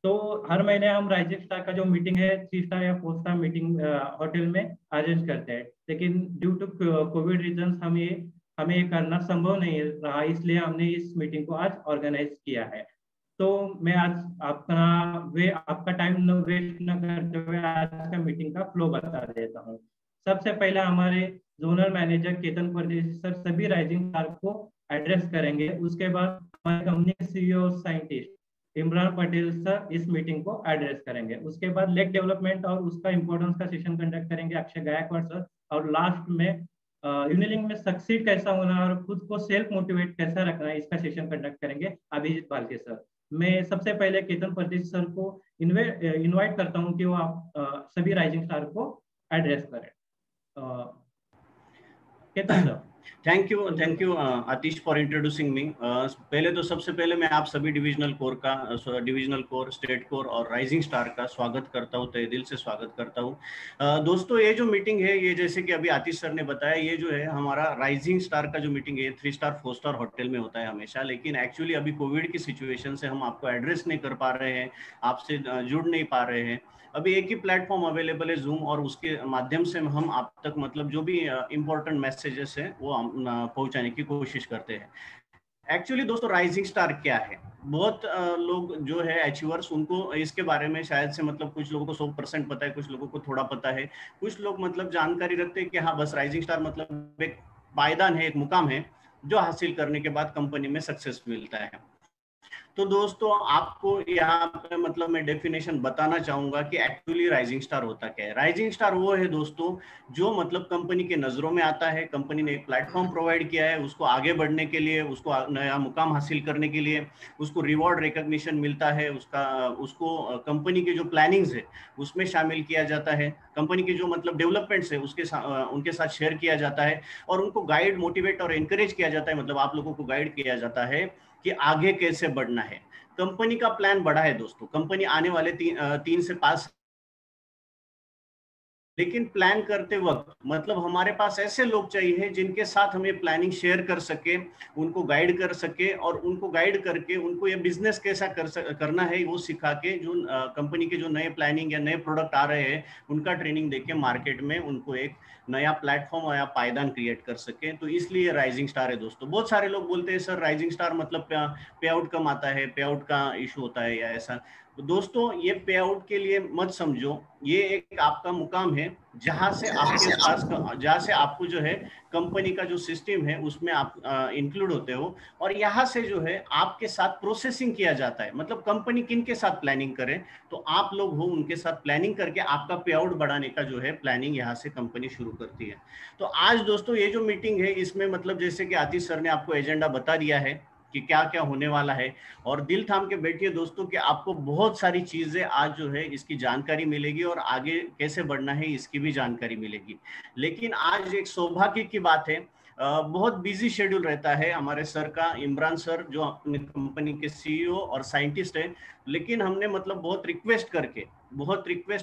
तो हर महीने हम राइजिंग स्टार का जो मीटिंग है 3 स्टार या 4 स्टार मीटिंग होटल में अरेंज करते हैं, लेकिन ड्यू टू कोविड रीजन हमें ये करना संभव नहीं रहा, इसलिए हमने इस मीटिंग को आज ऑर्गेनाइज किया है। तो मैं आज आपका टाइम न वेस्ट न करते हुए आज का मीटिंग का फ्लो बता देता हूँ। सबसे पहले हमारे जोनल मैनेजर केतन परदेशी सर सभी राइजिंग स्टार को एड्रेस करेंगे। उसके बाद हमारे कंपनी के सीईओ और साइंटिस्ट इमरान पटेल सर इस मीटिंग को एड्रेस करेंगे। उसके बाद लेक डेवलपमेंट और उसका इंपॉर्टेंस का सेशन कंडक्ट करेंगे अक्षय गायकवाड़ सर। और लास्ट में यूनिलिंक में सक्सीड कैसा होना और खुद को सेल्फ मोटिवेट कैसा रखना है, इसका सेशन कंडक्ट करेंगे अभिजीत बालके सर। मैं सबसे पहले केतन परदेशी सर को इनवाइट करता हूं कि वो आप सभी राइजिंग स्टार को एड्रेस करें। Ketan sir. Thank you Atish for introducing me. पहले तो सबसे पहले मैं आप सभी डिविजनल कोर, स्टेट कोर और राइजिंग स्टार का स्वागत करता हूँ, तहे दिल से स्वागत करता हूँ। दोस्तों ये जो मीटिंग है, ये जैसे कि अभी आतिश सर ने बताया, ये जो है हमारा राइजिंग स्टार का जो मीटिंग है 3 स्टार 4 स्टार होटल में होता है हमेशा, लेकिन एक्चुअली अभी कोविड की सिचुएशन से हम आपको एड्रेस नहीं कर पा रहे हैं, आपसे जुड़ नहीं पा रहे हैं। अभी एक ही प्लेटफॉर्म अवेलेबल है जूम, और उसके माध्यम से हम आप तक मतलब जो भी इंपॉर्टेंट मैसेजेस हैं वो हम पहुंचाने की कोशिश करते हैं। एक्चुअली दोस्तों राइजिंग स्टार क्या है, बहुत लोग जो है अचीवर्स, उनको इसके बारे में शायद से मतलब कुछ लोगों को 100% पता है, कुछ लोगों को थोड़ा पता है, कुछ लोग मतलब जानकारी रखते हैं कि हाँ बस राइजिंग स्टार मतलब एक पायदान है, एक मुकाम है जो हासिल करने के बाद कंपनी में सक्सेस मिलता है। तो दोस्तों आपको यहाँ पे मतलब मैं डेफिनेशन बताना चाहूंगा कि एक्चुअली राइजिंग स्टार होता क्या है। राइजिंग स्टार वो है दोस्तों जो मतलब कंपनी के नजरों में आता है, कंपनी ने एक प्लेटफॉर्म प्रोवाइड किया है उसको आगे बढ़ने के लिए, उसको नया मुकाम हासिल करने के लिए, उसको रिवॉर्ड रिकॉग्निशन मिलता है, उसको कंपनी के जो प्लानिंग्स है उसमें शामिल किया जाता है, कंपनी के जो मतलब डेवलपमेंट्स है उनके साथ शेयर किया जाता है, और उनको गाइड, मोटिवेट और एनकरेज किया जाता है, मतलब आप लोगों को गाइड किया जाता है कि आगे कैसे बढ़ना है। कंपनी का प्लान बड़ा है दोस्तों, कंपनी आने वाले 3 से 5, लेकिन प्लान करते वक्त मतलब हमारे पास ऐसे लोग चाहिए जिनके साथ हमें प्लानिंग शेयर कर सके, उनको गाइड कर सके, और उनको गाइड करके उनको ये बिजनेस कैसा करना है वो सिखा के, जो कंपनी के जो नए प्लानिंग या नए प्रोडक्ट आ रहे हैं उनका ट्रेनिंग देके मार्केट में उनको एक नया प्लेटफॉर्म या पायदान क्रिएट कर सके। तो इसलिए राइजिंग स्टार है दोस्तों। बहुत सारे लोग बोलते हैं सर राइजिंग स्टार मतलब पे आउट कम आता है, पे आउट का इशू होता है या ऐसा। तो दोस्तों ये पे आउट के लिए मत समझो, ये एक आपका मुकाम है जहां से आपको जो है कंपनी का जो सिस्टम है उसमें आप इंक्लूड होते हो, और यहाँ से जो है आपके साथ प्रोसेसिंग किया जाता है। मतलब कंपनी किन के साथ प्लानिंग करे तो आप लोग हो उनके साथ प्लानिंग करके आपका पे आउट बढ़ाने का जो है प्लानिंग यहाँ से कंपनी शुरू करती है। तो आज दोस्तों ये जो मीटिंग है इसमें मतलब जैसे कि आतिश सर ने आपको एजेंडा बता दिया है कि क्या क्या होने वाला है, और दिल थाम के बैठिए दोस्तों कि आपको बहुत सारी चीजें आज जो है इसकी जानकारी मिलेगी, और आगे कैसे बढ़ना है इसकी भी जानकारी मिलेगी। लेकिन आज एक सौभाग्य की बात है, बहुत बिजी शेड्यूल रहता है हमारे सर का, इमरान सर जो अपनी कंपनी के सीईओ और साइंटिस्ट है, लेकिन हमने मतलब बहुत रिक्वेस्ट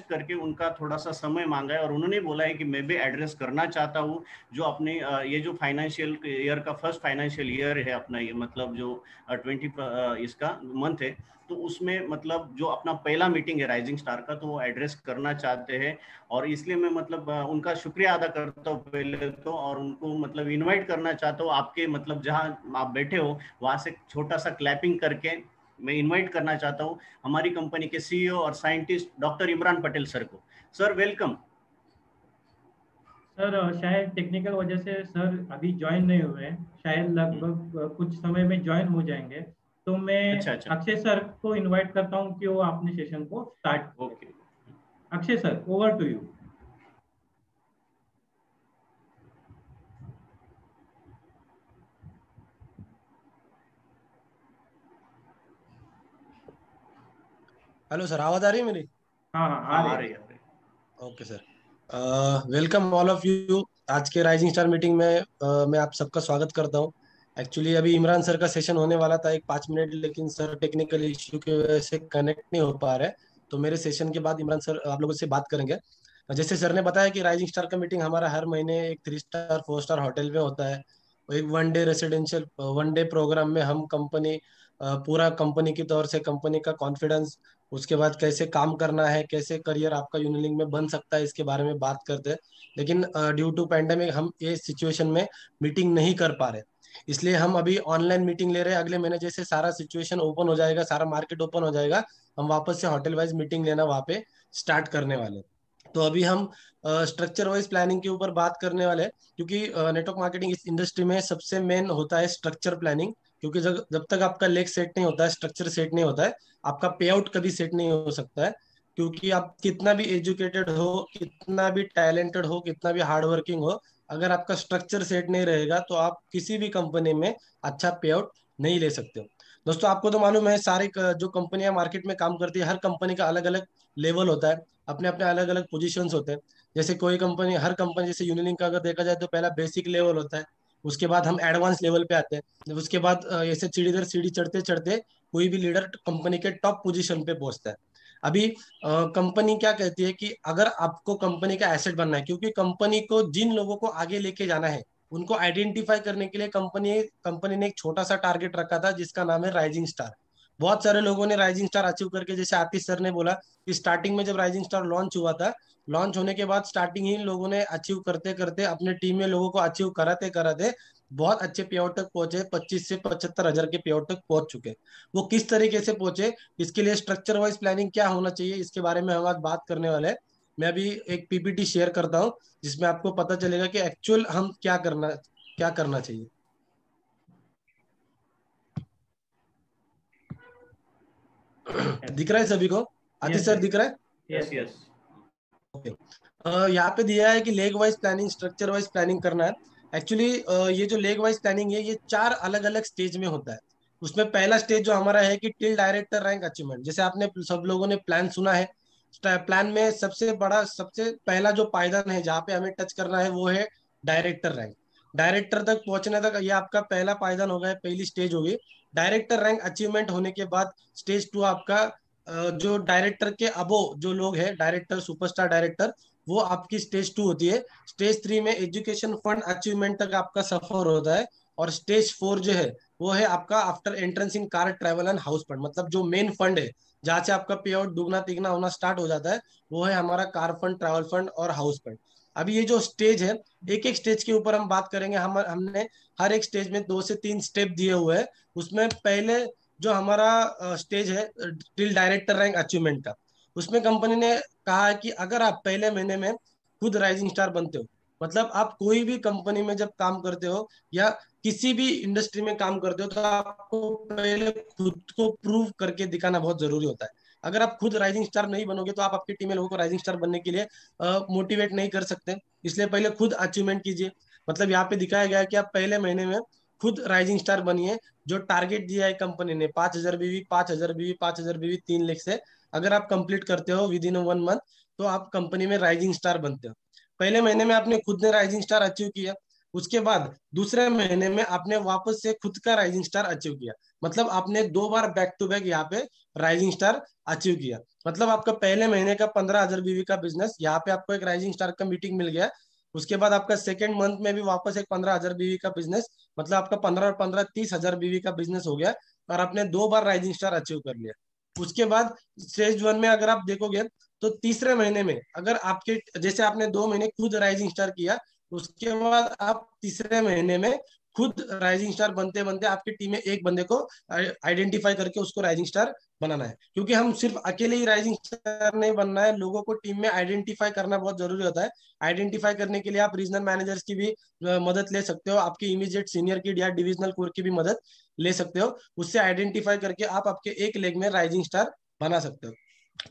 करके उनका थोड़ा सा समय मांगा है, और उन्होंने बोला है कि मैं भी एड्रेस करना चाहता हूँ जो अपने ये जो फाइनेंशियल ईयर का फर्स्ट फाइनेंशियल ईयर है अपना, ये मतलब जो 20 इसका मंथ है, तो उसमें मतलब जो अपना पहला मीटिंग है राइजिंग स्टार का, तो वो एड्रेस करना चाहते हैं। और इसलिए मैं मतलब उनका शुक्रिया अदा करता हूँ पहले तो, और उनको मतलब इनवाइट करना चाहता हूँ आपके मतलब जहाँ आप बैठे हो वहाँ से छोटा सा क्लैपिंग करके मैं इनवाइट करना चाहता हूँ हमारी कंपनी के सीईओ और scientist doctor Imran Patel sir को। Sir welcome. सर शायद टेक्निकल वजह से सर अभी ज्वाइन नहीं हुए हैं, शायद लगभग कुछ समय में ज्वाइन हो जाएंगे। तो मैं अच्छा अक्षय सर को इनवाइट करता हूं कि वो अपने सेशन को start. Okay Akshay sir over to you. Hello sir, आवाज आ रही है मेरी? हाँ हाँ हाँ आ आ रही रही है। है। Okay sir, welcome all of you. आज के राइजिंग स्टार मीटिंग में मैं आप सबका स्वागत करता हूं। एक्चुअली अभी इमरान सर का सेशन होने वाला था एक 5 मिनट, लेकिन सर टेक्निकल इश्यू की वजह से कनेक्ट नहीं हो पा रहे। तो मेरे सेशन के बाद इमरान सर आप लोगों से बात करेंगे। जैसे सर ने बताया कि राइजिंग स्टार का मीटिंग हमारा हर महीने एक 3 स्टार 4 स्टार होटल में होता है। एक वन डे प्रोग्राम में हम कंपनी पूरा कंपनी की तौर से कंपनी का कॉन्फिडेंस, उसके बाद कैसे काम करना है, कैसे करियर आपका यूनिलिंक में बन सकता है, इसके बारे में बात करते हैं। लेकिन ड्यू टू पैंडेमिक हम ये सिचुएशन में मीटिंग नहीं कर पा रहे, इसलिए हम अभी ऑनलाइन मीटिंग ले रहे हैं। अगले महीने जैसे सारा सिचुएशन ओपन हो जाएगा, सारा मार्केट ओपन हो जाएगा, हम वापस से होटल वाइज मीटिंग लेना वहाँ पे स्टार्ट करने वाले हैं। तो अभी हम स्ट्रक्चर वाइज प्लानिंग के ऊपर बात करने वाले हैं, क्योंकि नेटवर्क मार्केटिंग इस इंडस्ट्री में सबसे मेन होता है स्ट्रक्चर प्लानिंग। क्योंकि जब जब तक आपका लेग सेट नहीं होता है, स्ट्रक्चर सेट नहीं होता है, आपका पे आउट कभी सेट नहीं हो सकता है। क्योंकि आप कितना भी एजुकेटेड हो, कितना भी टैलेंटेड हो, कितना भी हार्ड वर्किंग हो, अगर आपका स्ट्रक्चर सेट नहीं रहेगा तो आप किसी भी कंपनी में अच्छा पे आउट नहीं ले सकते हो। दोस्तों आपको तो मालूम है, सारी जो कंपनियां मार्केट में काम करती है, हर कंपनी का अलग अलग लेवल होता है, अपने अपने अलग अलग पोजीशंस होते हैं। जैसे कोई कंपनी, हर कंपनी, जैसे यूनिलिंक का अगर देखा जाए तो पहला बेसिक लेवल होता है, उसके बाद हम एडवांस लेवल पे आते हैं, जब उसके बाद ऐसे सीढ़ी दर सीढ़ी चढ़ते चढ़ते कोई भी लीडर कंपनी के टॉप पोजीशन पे पहुंचता है। अभी कंपनी क्या कहती है कि अगर आपको कंपनी का एसेट बनना है, क्योंकि कंपनी को जिन लोगों को आगे लेके जाना है उनको आइडेंटिफाई करने के लिए कंपनी कंपनी ने एक छोटा सा टारगेट रखा था जिसका नाम है राइजिंग स्टार। बहुत सारे लोगों ने राइजिंग स्टार अचीव करके, जैसे आतिश सर ने बोला कि स्टार्टिंग में जब राइजिंग स्टार लॉन्च हुआ था, लॉन्च होने के बाद स्टार्टिंग ही लोगों ने अचीव करते करते अपने टीम में लोगों को अचीव कराते कराते बहुत अच्छे पे आउट तक पहुंचे, 25 से 75 हजार के पे आउट तक पहुंच चुके। वो किस तरीके से पहुंचे, इसके लिए स्ट्रक्चर वाइज प्लानिंग क्या होना चाहिए, इसके बारे में हम आज बात करने वाले हैं। मैं अभी एक पीपीटी शेयर करता हूँ जिसमें आपको पता चलेगा कि एक्चुअल हम क्या करना चाहिए। दिख रहा है सभी को? आतिश यस सर दिख रहा है? Yes yes. ओके। यहाँ पे दिया है कि leg wise planning, structure wise planning करना है। एक्चुअली ये जो लेग वाइज प्लानिंग है, ये 4 अलग अलग स्टेज में होता है। उसमें पहला स्टेज जो हमारा है कि टिल डायरेक्टर रैंक अचीवमेंट। जैसे आपने सब लोगों ने प्लान सुना है, प्लान में सबसे बड़ा, सबसे पहला जो पायदान है जहाँ पे हमें टच करना है वो है डायरेक्टर रैंक। डायरेक्टर तक पहुंचने तक ये आपका पहला पायदान होगा, पहली स्टेज होगी। डायरेक्टर रैंक अचीवमेंट होने के बाद स्टेज 2 आपका जो डायरेक्टर के अबो जो लोग हैं, डायरेक्टर, सुपरस्टार डायरेक्टर, वो आपकी स्टेज 2 होती है। स्टेज 3 में एजुकेशन फंड अचीवमेंट तक आपका सफर होता है। और स्टेज 4 जो है वो है आपका after entrance in car, travel and house fund, मतलब जो मेन फंड है जहाँ से आपका पे आउट दुगना तिगना होना स्टार्ट हो जाता है, वो है हमारा कार फंड, ट्रैवल फंड और हाउस फंड। अभी ये जो स्टेज है, एक एक स्टेज के ऊपर हम बात करेंगे। हमने हर एक स्टेज में 2 से 3 स्टेप दिए हुए हैं। उसमें पहले जो हमारा स्टेज है टिल डायरेक्टर रैंक अचीवमेंट का, उसमें कंपनी ने कहा है कि अगर आप पहले महीने में खुद राइजिंग स्टार बनते हो, मतलब आप कोई भी कंपनी में जब काम करते हो या किसी भी इंडस्ट्री में काम करते हो, तो आपको पहले खुद को प्रूव करके दिखाना बहुत जरूरी होता है। अगर आप खुद राइजिंग स्टार नहीं बनोगे तो आप आपकी टीम में लोगों को राइजिंग स्टार बनने के लिए मोटिवेट नहीं कर सकते। इसलिए पहले खुद अचीवमेंट कीजिए। मतलब यहाँ पे दिखाया गया है कि आप पहले महीने में खुद राइजिंग स्टार बनिए। जो टारगेट दिया है कंपनी ने, 5,000 बीवी, 5,000 बीवी, 5,000 बीवी, 3 लाख से अगर आप कंप्लीट करते हो विद इन 1 मंथ, तो आप कंपनी में राइजिंग स्टार बनते हो। पहले महीने में आपने खुद ने राइजिंग स्टार अचीव किया, उसके बाद दूसरे महीने में आपने वापस से खुद का राइजिंग स्टार अचीव किया। मतलब आपने 2 बार बैक टू बैक यहाँ पे राइजिंग स्टार अचीव किया। मतलब आपका पहले महीने का 15,000 बीवी का बिजनेस, यहाँ पे आपको एक राइजिंग स्टार का मीटिंग मिल गया। उसके बाद आपका सेकेंड मंथ में भी वापस एक 15,000 बीवी का बिजनेस, मतलब आपका 15 और 15 30,000 बीवी का बिजनेस हो गया। और आपने 2 बार राइजिंग स्टार अचीव कर लिया। उसके बाद स्टेज 1 में अगर आप देखोगे तो तीसरे महीने में अगर आपके, जैसे आपने 2 महीने खुद राइजिंग स्टार किया, उसके बाद आप तीसरे महीने में खुद राइजिंग स्टार बनते बनते आपकी टीम में एक बंदे को आइडेंटिफाई करके उसको राइजिंग स्टार बनाना है। क्योंकि हम सिर्फ अकेले ही राइजिंग स्टार नहीं बनना है, लोगों को टीम में आइडेंटिफाई करना बहुत जरूरी होता है। आइडेंटिफाई करने के लिए आप रीजनल मैनेजर्स की भी मदद ले सकते हो, आपके इमीडिएट सीनियर की या डिविजनल कोर की भी मदद ले सकते हो। उससे आइडेंटिफाई करके आप आपके एक लेग में राइजिंग स्टार बना सकते हो।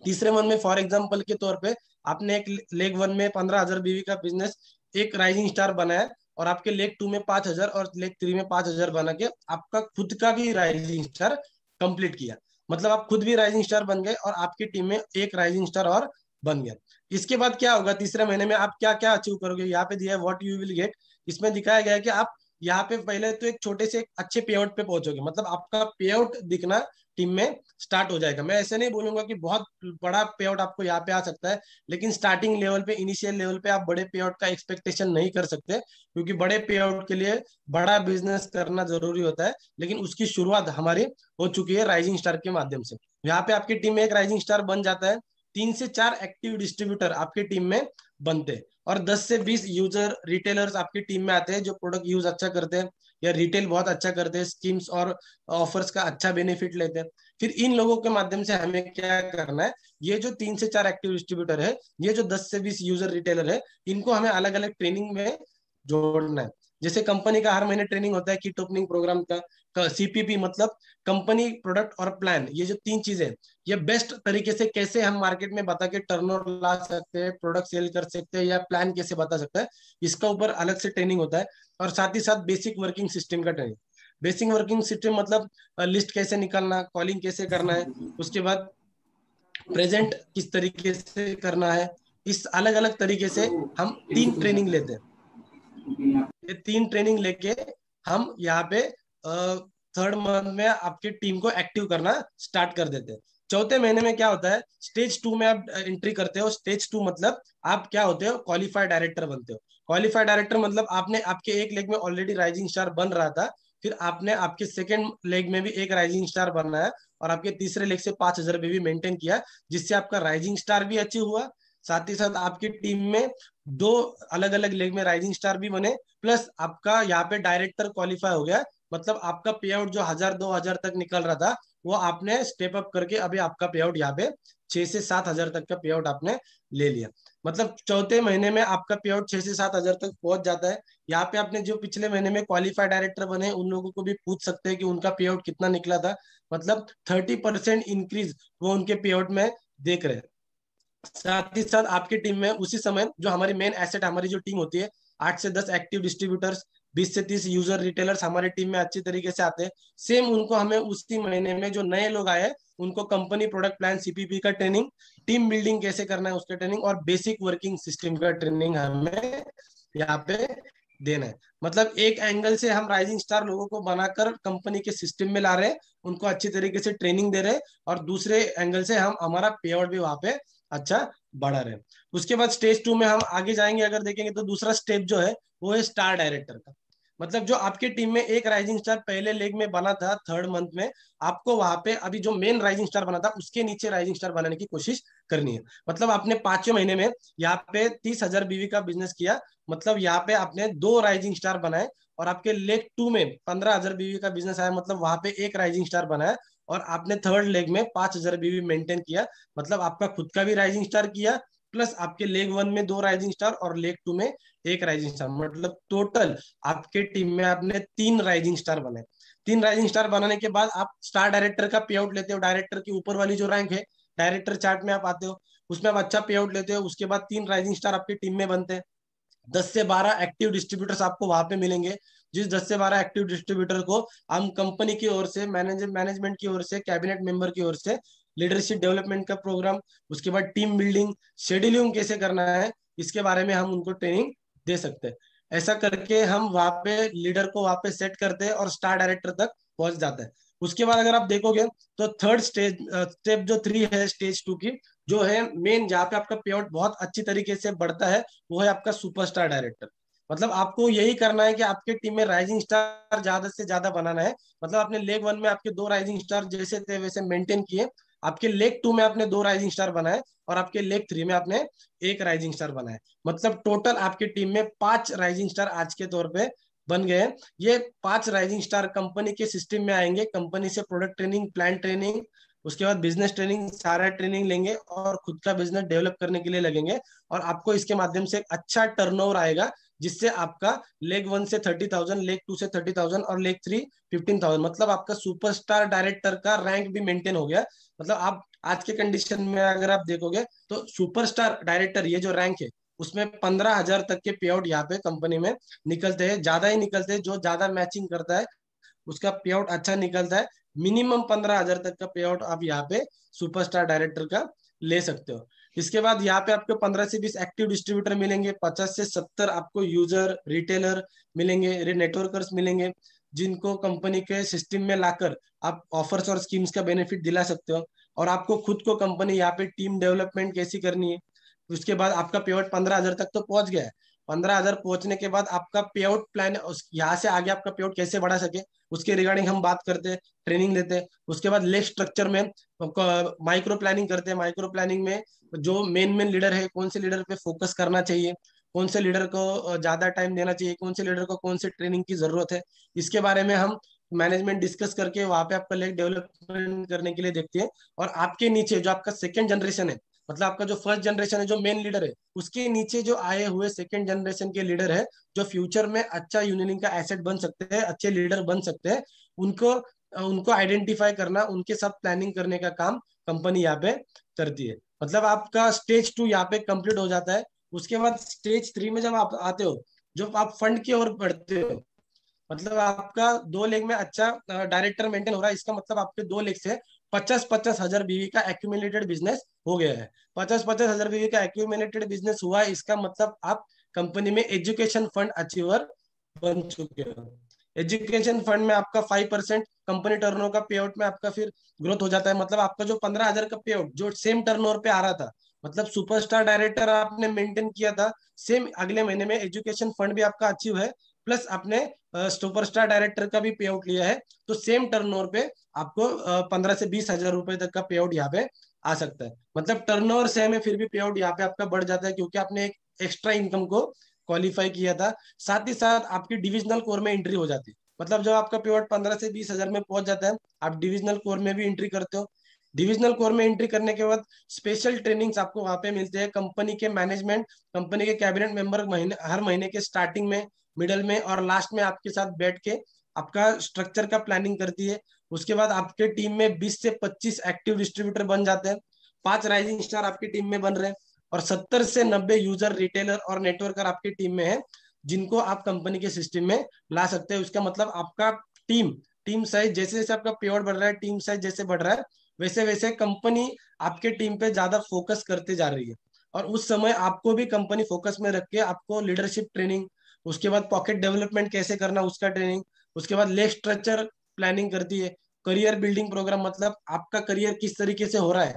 तीसरे मन में फॉर एग्जाम्पल के तौर पे आपने एक लेग 1 में 15,000 बीवी का बिजनेस, एक राइजिंग स्टार बनाया, और आपके लेग 2 में 5,000 और लेग 3 में 5,000 बना के आपका खुद का भी राइजिंग स्टार कंप्लीट किया। मतलब आप खुद भी राइजिंग स्टार बन गए और आपकी टीम में एक राइजिंग स्टार और बन गया। इसके बाद क्या होगा, तीसरे महीने में आप क्या क्या अचीव करोगे, यहाँ पे दिया है व्हाट यू विल गेट। इसमें दिखाया गया है कि आप यहाँ पे पहले तो एक छोटे से अच्छे पे आउट पे पहुंचोगे, मतलब आपका पे आउट दिखना टीम में स्टार्ट हो जाएगा। मैं ऐसे नहीं बोलूंगा कि बहुत बड़ा पे आउट आपको यहाँ पे आ सकता है, लेकिन स्टार्टिंग लेवल पे, इनिशियल लेवल पे आप बड़े पे आउट का एक्सपेक्टेशन नहीं कर सकते, क्योंकि बड़े पे आउट के लिए बड़ा बिजनेस करना जरूरी होता है। लेकिन उसकी शुरुआत हमारी हो चुकी है राइजिंग स्टार के माध्यम से। यहाँ पे आपकी टीम में एक राइजिंग स्टार बन जाता है, 3 से 4 एक्टिव डिस्ट्रीब्यूटर आपकी टीम में बनते हैं, और 10 से 20 यूजर रिटेलर्स आपकी टीम में आते हैं जो प्रोडक्ट यूज अच्छा करते हैं या रिटेल बहुत अच्छा करते हैं, स्कीम्स और ऑफर्स का अच्छा बेनिफिट लेते हैं। फिर इन लोगों के माध्यम से हमें क्या करना है, ये जो 3 से 4 एक्टिव डिस्ट्रीब्यूटर है, ये जो 10 से 20 यूजर रिटेलर है, इनको हमें अलग अलग ट्रेनिंग में जोड़ना है। जैसे कंपनी का हर महीने ट्रेनिंग होता है किट ओपनिंग प्रोग्राम का सीपीपी, मतलब कंपनी, प्रोडक्ट और प्लान, ये जो 3 चीजें, ये बेस्ट तरीके से कैसे हम मार्केट में बता के टर्नओवर ला सकते हैं, प्रोडक्ट सेल कर सकते हैं, या प्लान कैसे बता सकते हैं, इसका ऊपर अलग से ट्रेनिंग होता है। और साथ ही साथ बेसिक वर्किंग सिस्टम का ट्रेनिंग। बेसिक वर्किंग सिस्टम मतलब लिस्ट कैसे निकालना, कॉलिंग कैसे करना है, उसके बाद प्रेजेंट किस तरीके से करना है, इस अलग अलग तरीके से हम 3 ट्रेनिंग लेते हैं। ये 3 ट्रेनिंग लेके हम यहाँ पे 3rd मंथ में आपकी टीम को एक्टिव करना स्टार्ट कर देते हैं। 4थे महीने में क्या होता है, स्टेज 2 में आप एंट्री करते हो। स्टेज 2 मतलब आप क्या होते हो, क्वालिफाइड डायरेक्टर बनते हो। क्वालिफाइड डायरेक्टर मतलब आपने आपके एक लेग में ऑलरेडी राइजिंग स्टार बन रहा था, फिर आपने आपके सेकेंड लेग में भी एक राइजिंग स्टार बनना है, और आपके तीसरे लेग से 5,000 भी मेंटेन किया, जिससे आपका राइजिंग स्टार भी अचीव हुआ। साथ ही साथ आपकी टीम में 2 अलग अलग लेग में राइजिंग स्टार भी बने, प्लस आपका यहाँ पे डायरेक्टर क्वालिफाई हो गया। मतलब आपका पे आउट जो 1,000-2,000 तक निकल रहा था, वो आपने स्टेप अप करके अभी आपका पे आउट यहाँ पे 6 से 7 हजार तक का पे आउट आपने ले लिया। मतलब 4थे महीने में आपका पे आउट 6 से 7 हजार तक पहुंच जाता है। यहाँ पे आपने जो पिछले महीने में क्वालिफाइड डायरेक्टर बने, उन लोगों को भी पूछ सकते हैं कि उनका पे आउट कितना निकला था। मतलब 30% इंक्रीज वो उनके पे आउट में देख रहे हैं। साथ ही साथ आपकी टीम में उसी समय जो हमारी मेन एसेट, हमारी जो टीम होती है, 8 से 10 एक्टिव डिस्ट्रीब्यूटर्स, 20 से 30 यूजर रिटेलर्स हमारी टीम में अच्छी तरीके से आते हैं। सेम उनको हमें उसी महीने में जो नए लोग आए, उनको कंपनी प्रोडक्ट प्लान सीपीपी का ट्रेनिंग, टीम बिल्डिंग कैसे करना है उसका ट्रेनिंग, और बेसिक वर्किंग सिस्टम का ट्रेनिंग हमें यहाँ पे देना है। मतलब एक एंगल से हम राइजिंग स्टार लोगों को बनाकर कंपनी के सिस्टम में ला रहे हैं, उनको अच्छी तरीके से ट्रेनिंग दे रहे हैं, और दूसरे एंगल से हम हमारा पे आउट भी वहां पे अच्छा बढ़ा रहे हैं। उसके बाद स्टेज 2 में हम आगे जाएंगे, अगर देखेंगे तो दूसरा स्टेप जो है वो है स्टार डायरेक्टर का। मतलब जो आपके टीम में एक राइजिंग स्टार पहले लेग में बना था 3rd मंथ में, आपको वहां पे अभी जो मेन राइजिंग स्टार बना था उसके नीचे राइजिंग स्टार बनाने की कोशिश करनी है। मतलब आपने 5वें महीने में यहाँ पे 30,000 बीवी का बिजनेस किया, मतलब यहाँ पे आपने 2 राइजिंग स्टार बनाए, और आपके लेग 2 में 15,000 बीवी का बिजनेस आया, मतलब वहां पे एक राइजिंग स्टार बनाया, और आपने 3rd लेग में 5,000 बीवी मेंटेन किया। मतलब आपका खुद का भी राइजिंग स्टार किया, प्लस आपके लेग 1 में 2 राइजिंग स्टार और लेग 2 में एक राइजिंग स्टार, मतलब टोटल आपके टीम में आपने 3 राइजिंग स्टार बनाए। 3 राइजिंग स्टार बनाने के बाद आप स्टार डायरेक्टर का पे आउट लेते हो। डायरेक्टर की ऊपर वाली जो रैंक है, डायरेक्टर चार्ट में आप आते हो, उसमें आप अच्छा पे आउट लेते हो। उसके बाद 3 राइजिंग स्टार आपकी टीम में बनते हैं। 10 से 12 एक्टिव डिस्ट्रीब्यूटर्स आपको वहां पे मिलेंगे, जिस 10 से 12 एक्टिव डिस्ट्रीब्यूटर को हम कंपनी की ओर से, मैनेजमेंट की ओर से, कैबिनेट मेंबर की ओर से लीडरशिप डेवलपमेंट का प्रोग्राम, उसके बाद टीम बिल्डिंग, शेड्यूलिंग कैसे करना है, इसके बारे में हम उनको ट्रेनिंग दे सकते हैं। ऐसा करके हम वहां पे लीडर को वहां पे सेट करते हैं और स्टार डायरेक्टर तक पहुंच जाता है। उसके बाद अगर आप देखोगे तो थर्ड स्टेप जो 3 है स्टेज 2 की, जो है मेन, जहाँ पे आपका पे आउट बहुत अच्छी तरीके से बढ़ता है, वो है आपका सुपरस्टार डायरेक्टर। मतलब आपको यही करना है कि आपके टीम में राइजिंग स्टार ज्यादा से ज्यादा बनाना है। मतलब आपने लेग 1 में आपके 2 राइजिंग स्टार जैसे थे वैसे मेंटेन किए, आपके लेग 2 में आपने 2 राइजिंग स्टार बनाए, और आपके लेग 3 में आपने एक राइजिंग स्टार बनाए। मतलब टोटल आपकी टीम में 5 राइजिंग स्टार आज के तौर पे बन गए। ये 5 राइजिंग स्टार कंपनी के सिस्टम में आएंगे, कंपनी से प्रोडक्ट ट्रेनिंग, प्लान ट्रेनिंग, उसके बाद बिजनेस ट्रेनिंग, सारा ट्रेनिंग लेंगे और खुद का बिजनेस डेवलप करने के लिए लगेंगे। और आपको इसके माध्यम से एक अच्छा टर्नओवर आएगा, जिससे आपका लेग 1 से 30,000, लेग 2 से 30,000 और लेग 3 15,000, मतलब आपका सुपरस्टार डायरेक्टर का रैंक भी मेंटेन हो गया। मतलब आप आज के कंडीशन में अगर आप देखोगे तो सुपरस्टार डायरेक्टर ये जो रैंक है, उसमें 15,000 तक के पे आउट यहाँ पे कंपनी में निकलते हैं। ज्यादा ही निकलते हैं, जो ज्यादा मैचिंग करता है उसका पे आउट अच्छा निकलता है। मिनिमम 15,000 तक का पे आउट आप यहाँ पे सुपरस्टार डायरेक्टर का ले सकते हो। इसके बाद यहाँ पे आपको 15 से 20 एक्टिव डिस्ट्रीब्यूटर मिलेंगे, 50 से 70 आपको यूजर रिटेलर मिलेंगे, नेटवर्कर्स मिलेंगे, जिनको कंपनी के सिस्टम में लाकर आप ऑफर्स और स्कीम्स का बेनिफिट दिला सकते हो। और आपको खुद को कंपनी यहाँ पे टीम डेवलपमेंट कैसी करनी है। उसके बाद आपका पे आउट 15,000 तक तो पहुंच गया है। 15,000 पहुंचने के बाद आपका पे आउट प्लान, यहाँ से आगे आपका पे आउट कैसे बढ़ा सके उसके रिगार्डिंग हम बात करते हैं, ट्रेनिंग लेते हैं। उसके बाद लेग स्ट्रक्चर में माइक्रो प्लानिंग करते हैं। माइक्रो प्लानिंग में जो मेन मेन लीडर है, कौन से लीडर पे फोकस करना चाहिए, कौन से लीडर को ज्यादा टाइम देना चाहिए, कौन से लीडर को कौन से ट्रेनिंग की जरूरत है, इसके बारे में हम मैनेजमेंट डिस्कस करके वहां पे आपका लेग डेवलपमेंट करने के लिए देखते हैं। और आपके नीचे जो आपका सेकेंड जनरेशन है, मतलब आपका जो फर्स्ट जनरेशन है जो मेन लीडर है, उसके नीचे जो आए हुए सेकेंड जनरेशन के लीडर है, जो फ्यूचर में अच्छा यूनियन का एसेट बन सकते हैं, अच्छे लीडर बन सकते हैं, उनको उनको आइडेंटिफाई करना, उनके साथ प्लानिंग करने का काम कंपनी यहाँ पे करती है। मतलब आपका स्टेज 2 यहाँ पे कंप्लीट हो जाता है। उसके बाद स्टेज 3 में जब आप आते हो, जब आप फंड की ओर बढ़ते हो, मतलब आपका 2 लेग में अच्छा डायरेक्टर मेंटेन हो रहा है, इसका मतलब आपके 2 लेग से 50-50 हजार बीवी का एक्यूमुलेटेड बिजनेस हो गया है। 50-50 हजार बीवी का एक्यूमुलेटेड बिजनेस हुआ है, इसका मतलब आप कंपनी में एजुकेशन फंड अचीवर बन चुके हो। एजुकेशन फंड में आपका 5% कंपनी टर्नओवर का पे आउट में आपका फिर ग्रोथ हो जाता है। मतलब आपका जो 15,000 का पे आउट जो सेम टर्नओवर पे आ रहा था, मतलब सुपरस्टार डायरेक्टर आपने मेंटेन किया था, सेम अगले महीने में एजुकेशन फंड भी आपका अचीव है, प्लस आपने सुपरस्टार डायरेक्टर का भी पे आउट लिया है, तो सेम टर्नओवर पे आपको 15 से 20 हजार रुपए तक का पे आउट यहाँ पे आ सकता है। मतलब टर्नओवर सेम है, फिर भी पे आउट यहाँ पे आपका बढ़ जाता है, क्योंकि आपने एक एक्स्ट्रा इनकम को क्वालिफाई किया था। साथ ही साथ आपकी डिविजनल कोर में एंट्री हो जाती है। मतलब जब आपका पे आउट 15 से 20 हजार में पहुंच जाता है, आप डिविजनल कोर में भी एंट्री करते हो। डिविजनल कोर में एंट्री करने के बाद स्पेशल ट्रेनिंग्स आपको वहां पे मिलते हैं। कंपनी के मैनेजमेंट, कंपनी के कैबिनेट मेंबर हर महीने के स्टार्टिंग में, मिडल में और लास्ट में आपके साथ बैठ के आपका स्ट्रक्चर का प्लानिंग करती है। उसके बाद आपके टीम में 20 से 25 एक्टिव डिस्ट्रीब्यूटर बन जाते हैं, 5 राइजिंग स्टार आपकी टीम में बन रहे हैं, और 70 से 90 यूजर रिटेलर और नेटवर्कर आपकी टीम में है, जिनको आप कंपनी के सिस्टम में ला सकते हैं। उसका मतलब आपका टीम टीम साइज जैसे जैसे आपका पे आउट बढ़ रहा है, टीम साइज जैसे बढ़ रहा है, वैसे वैसे कंपनी आपके टीम पे ज्यादा फोकस करते जा रही है। और उस समय आपको भी कंपनी फोकस में रख के आपको लीडरशिप ट्रेनिंग, उसके बाद पॉकेट डेवलपमेंट कैसे करना उसका ट्रेनिंग, उसके बाद लेग स्ट्रक्चर प्लानिंग करती है। करियर बिल्डिंग प्रोग्राम, मतलब आपका करियर किस तरीके से हो रहा है,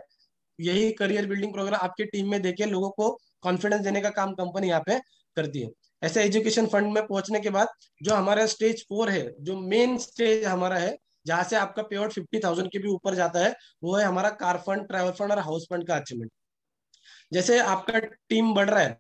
यही करियर बिल्डिंग प्रोग्राम आपके टीम में देके लोगों को कॉन्फिडेंस देने का काम कंपनी यहाँ पे करती है। ऐसे एजुकेशन फंड में पहुंचने के बाद जो हमारा स्टेज 4 है, जो मेन स्टेज हमारा है, जहां से आपका पे आउट 50,000 के भी ऊपर जाता है, वो है हमारा कार फंड, ट्रैवल फंड और हाउस फंड का अचीवमेंट। जैसे आपका टीम बढ़ रहा है,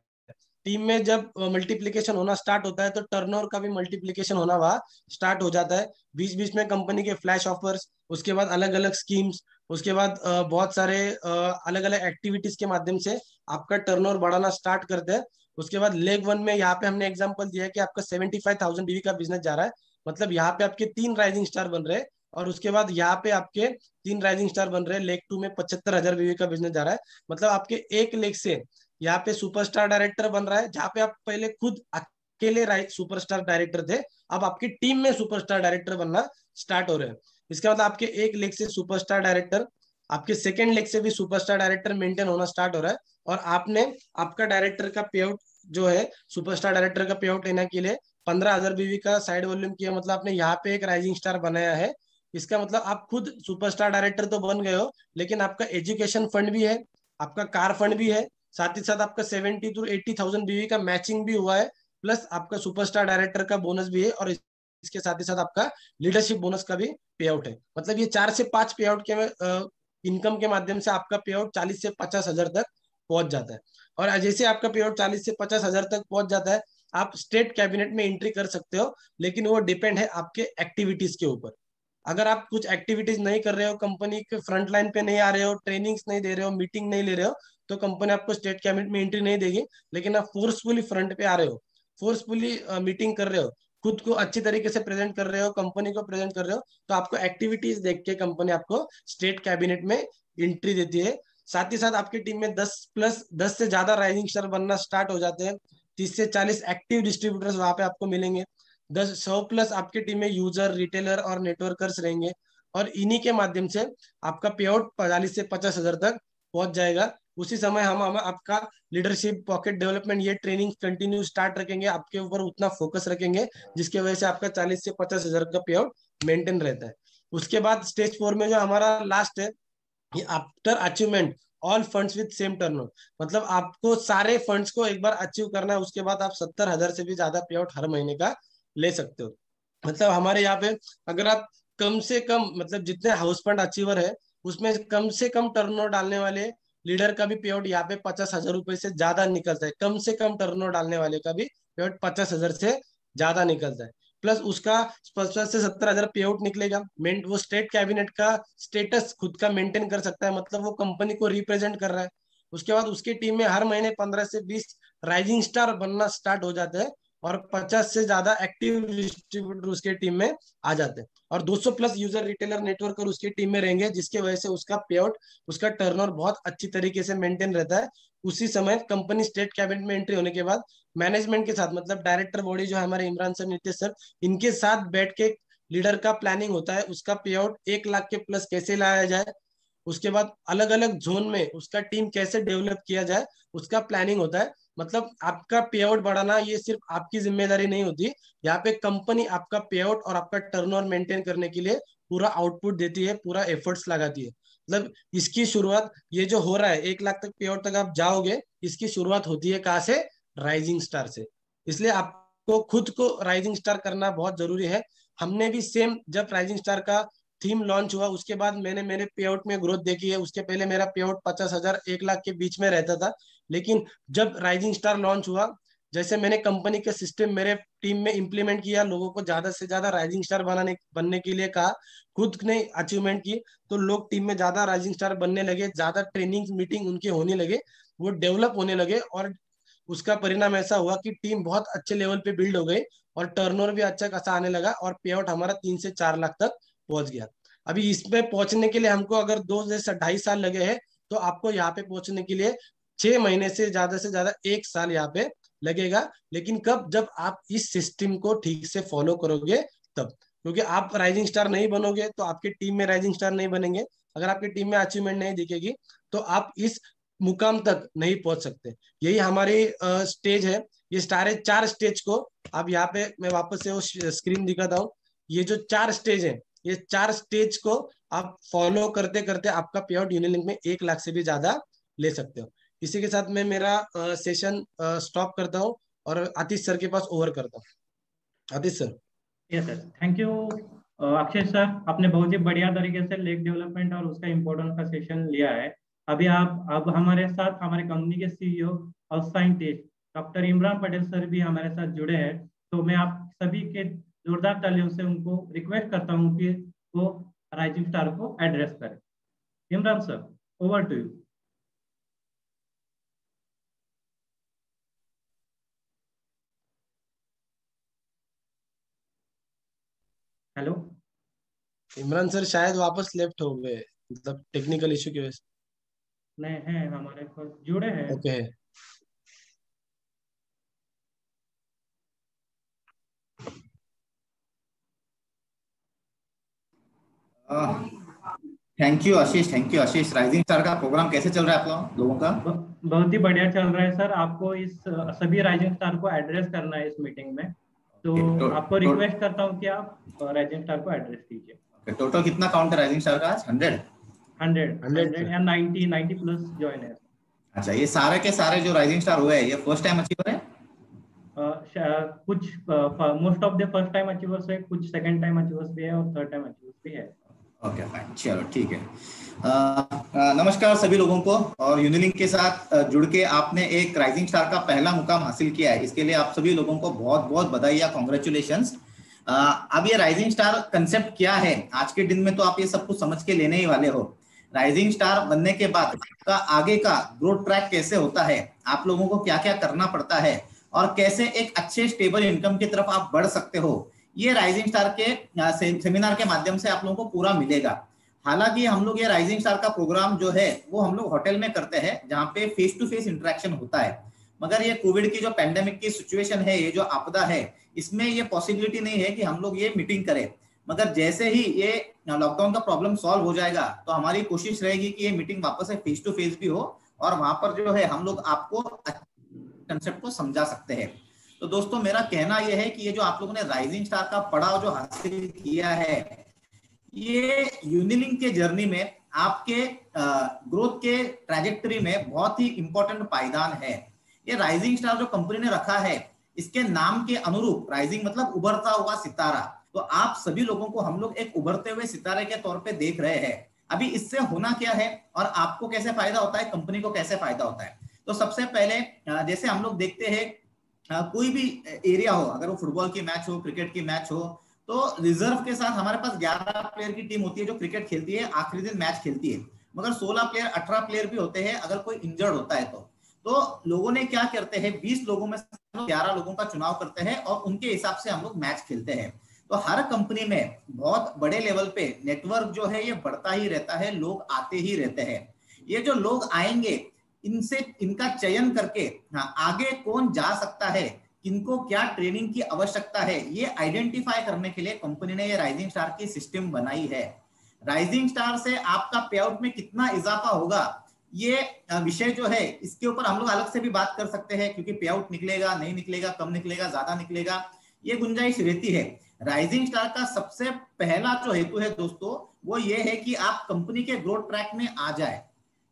टीम में जब मल्टीप्लीकेशन होना स्टार्ट होता है, तो टर्नओवर का भी मल्टीप्लीकेशन होना वहाँ स्टार्ट हो जाता है। बीच बीच में कंपनी के फ्लैश ऑफर्स, उसके बाद अलग अलग स्कीम्स, उसके बाद बहुत सारे अलग अलग एक्टिविटीज के माध्यम से आपका टर्नओवर बढ़ाना स्टार्ट करते हैं। उसके बाद लेग 1 में यहाँ पे हमने एग्जांपल दिया है कि आपका 75,000 बीवी का बिजनेस जा रहा है, मतलब यहाँ पे आपके 3 राइजिंग स्टार बन रहे हैं। और उसके बाद यहाँ पे आपके 3 राइजिंग स्टार बन रहे हैं। लेग 2 में 75,000 बीवी का बिजनेस जा रहा है। मतलब आपके एक लेग से यहाँ पे सुपरस्टार डायरेक्टर बन रहा है, जहाँ पे आप पहले खुद अकेले सुपरस्टार डायरेक्टर थे, अब आपकी टीम में सुपरस्टार डायरेक्टर बनना स्टार्ट हो रहे हैं। इसका मतलब आपके एक लेग से सुपरस्टार डायरेक्टर, आपके सेकेंड लेग से भी सुपरस्टार डायरेक्टर मेंटेन होना स्टार्ट हो रहा है। और आपने आपका डायरेक्टर का पे आउट जो है, सुपरस्टार डायरेक्टर का पे आउट लेने के लिए 15,000 बीवी का साइड वॉल्यूम किया, मतलब आपने यहाँ पे एक राइजिंग स्टार बनाया है। इसका मतलब आप खुद सुपरस्टार डायरेक्टर तो बन गए हो, लेकिन आपका एजुकेशन फंड भी है, आपका कार फंड भी है, साथ ही साथ आपका 70 to 80,000 बीवी का मैचिंग भी हुआ है, प्लस आपका सुपरस्टार डायरेक्टर का बोनस भी है, और इसके साथ ही साथ आपका लीडरशिप बोनस का भी पे आउट है। मतलब ये 4 से 5 पे आउट के इनकम के माध्यम से आपका पे आउट 40 से 50 हजार तक पहुंच जाता है। और जैसे आपका पे आउट 40 से 50 हजार तक पहुंच जाता है, आप स्टेट कैबिनेट में एंट्री कर सकते हो, लेकिन वो डिपेंड है आपके एक्टिविटीज के ऊपर। अगर आप कुछ एक्टिविटीज नहीं कर रहे हो, कंपनी के फ्रंट लाइन पे नहीं आ रहे हो, ट्रेनिंग्स नहीं दे रहे हो, मीटिंग नहीं ले रहे हो, तो कंपनी आपको स्टेट कैबिनेट में एंट्री नहीं देगी। लेकिन आप फोर्सफुली फ्रंट पे आ रहे हो, फोर्सफुली मीटिंग कर रहे हो, खुद को अच्छी तरीके से प्रेजेंट कर रहे हो, कंपनी को प्रेजेंट कर रहे हो, तो आपको एक्टिविटीज देख के कंपनी आपको स्टेट कैबिनेट में एंट्री देती है। साथ ही साथ आपकी टीम में 10 से ज्यादा राइजिंग स्टार बनना स्टार्ट हो जाते हैं। 30 से 40 एक्टिव डिस्ट्रीब्यूटर्स वहां पे आपको मिलेंगे। 100+ आपकी टीम में यूजर रिटेलर और नेटवर्कर्स रहेंगे, और इन्हीं के माध्यम से आपका पे आउट 40 से 50 हजार तक पहुंच जाएगा। उसी समय हम आपका लीडरशिप, पॉकेट डेवलपमेंट, ये ट्रेनिंग कंटिन्यू स्टार्ट रखेंगे, आपके ऊपर उतना फोकस रखेंगे जिसकी वजह से आपका 40 से 50 हजार का पे आउट मेंटेन रहता है। उसके बाद स्टेज 4 में जो हमारा लास्ट है, ये after achievement all funds with same turnover, मतलब आपको सारे फंड्स को एक बार अचीव करना है, उसके बाद आप 70,000 से भी ज्यादा पे आउट हर महीने का ले सकते हो। मतलब हमारे यहाँ पे अगर आप कम से कम, मतलब जितने हाउस फंड अचीवर है उसमें कम से कम टर्नओवर डालने वाले लीडर का भी पे आउट यहाँ पे 50,000 रुपए से ज्यादा निकलता है। कम से कम टर्नओवर डालने वाले का भी पे आउट 50,000 से ज्यादा निकलता है। प्लस उसका 50 से 70,000 पे आउट निकलेगा, वो स्टेट कैबिनेट का स्टेटस खुद का मेंटेन कर सकता है, मतलब वो कंपनी को रिप्रेजेंट कर रहा है। उसके बाद उसकी टीम में हर महीने 15 से 20 राइजिंग स्टार बनना स्टार्ट हो जाते हैं और 50 से ज्यादा एक्टिव डिस्ट्रीब्यूटर उसके टीम में आ जाते हैं और 200 प्लस यूजर रिटेलर नेटवर्क और उसकी टीम में रहेंगे, जिसके वजह से उसका पे आउट, उसका टर्नओवर बहुत अच्छी तरीके से मेंटेन रहता है। उसी समय कंपनी स्टेट कैबिनेट में एंट्री होने के बाद मैनेजमेंट के साथ, मतलब डायरेक्टर बॉडी जो है हमारे इमरान सर, नीतीश सर, इनके साथ बैठ के लीडर का प्लानिंग होता है, उसका पे आउट 1 लाख के प्लस कैसे लाया जाए। उसके बाद अलग अलग जोन में उसका टीम कैसे डेवलप किया जाए, उसका प्लानिंग होता है। मतलब आपका पे आउट बढ़ाना ये सिर्फ आपकी जिम्मेदारी नहीं होती, यहाँ पे कंपनी आपका पे आउट और आपका टर्नओवर मेंटेन करने के लिए पूरा आउटपुट देती है, पूरा एफर्ट्स लगाती है। मतलब इसकी शुरुआत, ये जो हो रहा है 1 लाख तक पे आउट तक आप जाओगे, इसकी शुरुआत होती है कहाँ से? राइजिंग स्टार से। इसलिए आपको खुद को राइजिंग स्टार करना बहुत जरूरी है। हमने भी सेम, जब राइजिंग स्टार का थीम लॉन्च हुआ उसके बाद मैंने मेरे पे आउट में ग्रोथ देखी है। उसके पहले मेरा पे आउट 50,000 1 लाख के बीच में रहता था, लेकिन जब राइजिंग स्टार लॉन्च हुआ, जैसे मैंने कंपनी के सिस्टम मेरे टीम में इंप्लीमेंट किया, लोगों को ज्यादा से ज्यादा राइजिंग स्टार बनने के लिए कहा, खुद ने अचीवमेंट की, तो लोग टीम में ज्यादा राइजिंग स्टार बनने लगे, ज्यादा ट्रेनिंग मीटिंग उनके होने लगे, वो डेवलप होने लगे और उसका परिणाम ऐसा हुआ कि टीम बहुत अच्छे लेवल पे बिल्ड हो गई और टर्नओवर भी अच्छा खासा आने लगा और पे आउट हमारा 3 से 4 लाख तक पहुंच गया। अभी इसमें पहुंचने के लिए हमको अगर 2 से 2.5 साल लगे हैं, तो आपको यहाँ पे पहुंचने के लिए 6 महीने से ज्यादा 1 साल यहाँ पे लगेगा। लेकिन कब? जब आप इस सिस्टम को ठीक से फॉलो करोगे तब, क्योंकि आप राइजिंग स्टार नहीं बनोगे तो आपकी टीम में राइजिंग स्टार नहीं बनेंगे। अगर आपकी टीम में अचीवमेंट नहीं दिखेगी तो आप इस मुकाम तक नहीं पहुंच सकते। यही हमारी स्टेज है। ये सारे 4 स्टेज को अब यहाँ पे मैं वापस से वो स्क्रीन दिखाता हूँ। ये जो 4 स्टेज है, ये 4 स्टेज को आप फॉलो करते करते आपका पे आउट यूनिलिंक में 1 लाख से भी ज्यादा ले सकते हो। इसी के साथ मैं मेरा सेशन स्टॉप करता हूँ और आतिश सर के पास ओवर करता हूँ। Atish sir. Yes sir, thank you Akshay sir. आपने बहुत ही बढ़िया तरीके से लेक डेवलपमेंट और उसका इम्पोर्टेंस का सेशन लिया है। अभी आप अब हमारे साथ हमारे कंपनी के सीईओ और scientist doctor Imran Patel sir भी हमारे साथ जुड़े हैं। तो मैं आप सभी के जोरदार तालियों से उनको रिक्वेस्ट करता हूँ कि वो राइजिंग स्टार को एड्रेस करें। Imran sir, over to you. Hello Imran sir शायद वापस लेफ्ट हो गए, मतलब टेक्निकल इश्यू की वजह से। नहीं है, हमारे पास जुड़े हैं। Okay. Thank you Ashish, thank you Ashish. Rising star का प्रोग्राम कैसे चल रहा है आप लोगों का? बहुत ही बढ़िया चल रहा है सर। आपको इस सभी राइजिंग स्टार को एड्रेस करना है इस मीटिंग में, तो आपको रिक्वेस्ट करता हूँ कि आप राइजिंग स्टार को एड्रेस कीजिए। टोटल कितना काउंट है राइजिंग स्टार का आज? 100 या 90 प्लस ज्वाइन है। अच्छा, ये सारे के सारे जो राइजिंग स्टार हुए हैं ये फर्स्ट टाइम अचीवर है? कुछ most of the first time achievers है, कुछ सेकंड टाइम अचीवर्स भी है और थर्ड टाइम अचीवर्स भी है। ओके फाइन, चलो ठीक है। नमस्कार सभी लोगों को, और यूनिलिंक के साथ जुड़ के आपने एक राइजिंग स्टार का पहला मुकाम हासिल किया है, इसके लिए आप सभी लोगों को बहुत बहुत बधाई या कॉन्ग्रेचुलेशंस। अब ये राइजिंग स्टार कंसेप्ट क्या है, आज के दिन में तो आप ये सब कुछ समझ के लेने ही वाले हो। राइजिंग स्टार बनने के बाद आपका आगे का ग्रोथ ट्रैक कैसे होता है, आप लोगों को क्या क्या करना पड़ता है और कैसे एक अच्छे स्टेबल इनकम की तरफ आप बढ़ सकते हो, ये राइजिंग स्टार के सेमिनार के माध्यम से आप लोगों को पूरा मिलेगा। हालांकि हम लोग ये राइजिंग स्टार का प्रोग्राम जो है वो हम लोग होटल में करते हैं, जहाँ पे फेस टू फेस इंटरेक्शन होता है। मगर ये कोविड की जो पैंडेमिक की सिचुएशन है, ये जो आपदा है, इसमें ये पॉसिबिलिटी नहीं है कि हम लोग ये मीटिंग करें। मगर जैसे ही ये लॉकडाउन का प्रॉब्लम सॉल्व हो जाएगा तो हमारी कोशिश रहेगी कि ये मीटिंग वापस से फेस टू फेस भी हो और वहां पर जो है हम लोग आपको कंसेप्ट को समझा सकते हैं। तो दोस्तों मेरा कहना यह है कि ये जो आप लोगों ने राइजिंग स्टार का पड़ाव जो हासिल किया है, ये यूनिलिंक के जर्नी में आपके ग्रोथ के ट्रैजेक्टरी में बहुत ही इंपॉर्टेंट पायदान है। ये राइजिंग स्टार जो कंपनी ने रखा है, इसके नाम के अनुरूप, राइजिंग मतलब उभरता हुआ सितारा, तो आप सभी लोगों को हम लोग एक उभरते हुए सितारे के तौर पे देख रहे हैं। अभी इससे होना क्या है और आपको कैसे फायदा होता है, कंपनी को कैसे फायदा होता है। तो सबसे पहले जैसे हम लोग देखते हैं कोई भी एरिया हो, अगर वो फुटबॉल की मैच हो, क्रिकेट की मैच हो, तो रिजर्व के साथ हमारे पास 11 प्लेयर की टीम होती है जो क्रिकेट खेलती है, आखिरी दिन मैच खेलती है, मगर 16 प्लेयर 18 प्लेयर भी होते हैं अगर कोई इंजर्ड होता है तो लोगों ने क्या करते हैं, 20 लोगों में 11 लोगों का चुनाव करते हैं और उनके हिसाब से हम लोग मैच खेलते हैं। तो हर कंपनी में बहुत बड़े लेवल पे नेटवर्क जो है ये बढ़ता ही रहता है, लोग आते ही रहते हैं। ये जो लोग आएंगे इनसे इनका चयन करके आगे कौन जा सकता है, किनको क्या ट्रेनिंग की आवश्यकता है, ये आइडेंटिफाई करने के लिए कंपनी ने ये राइजिंग स्टार की सिस्टम बनाई है। राइजिंग स्टार से आपका पे आउट में कितना इजाफा होगा, ये विषय जो है इसके ऊपर हम लोग अलग से भी बात कर सकते हैं, क्योंकि पे आउट निकलेगा नहीं निकलेगा, कम निकलेगा ज्यादा निकलेगा, ये गुंजाइश रहती है। राइजिंग स्टार का सबसे पहला जो हेतु है दोस्तों वो ये है कि आप कंपनी के ग्रोथ ट्रैक में आ जाए।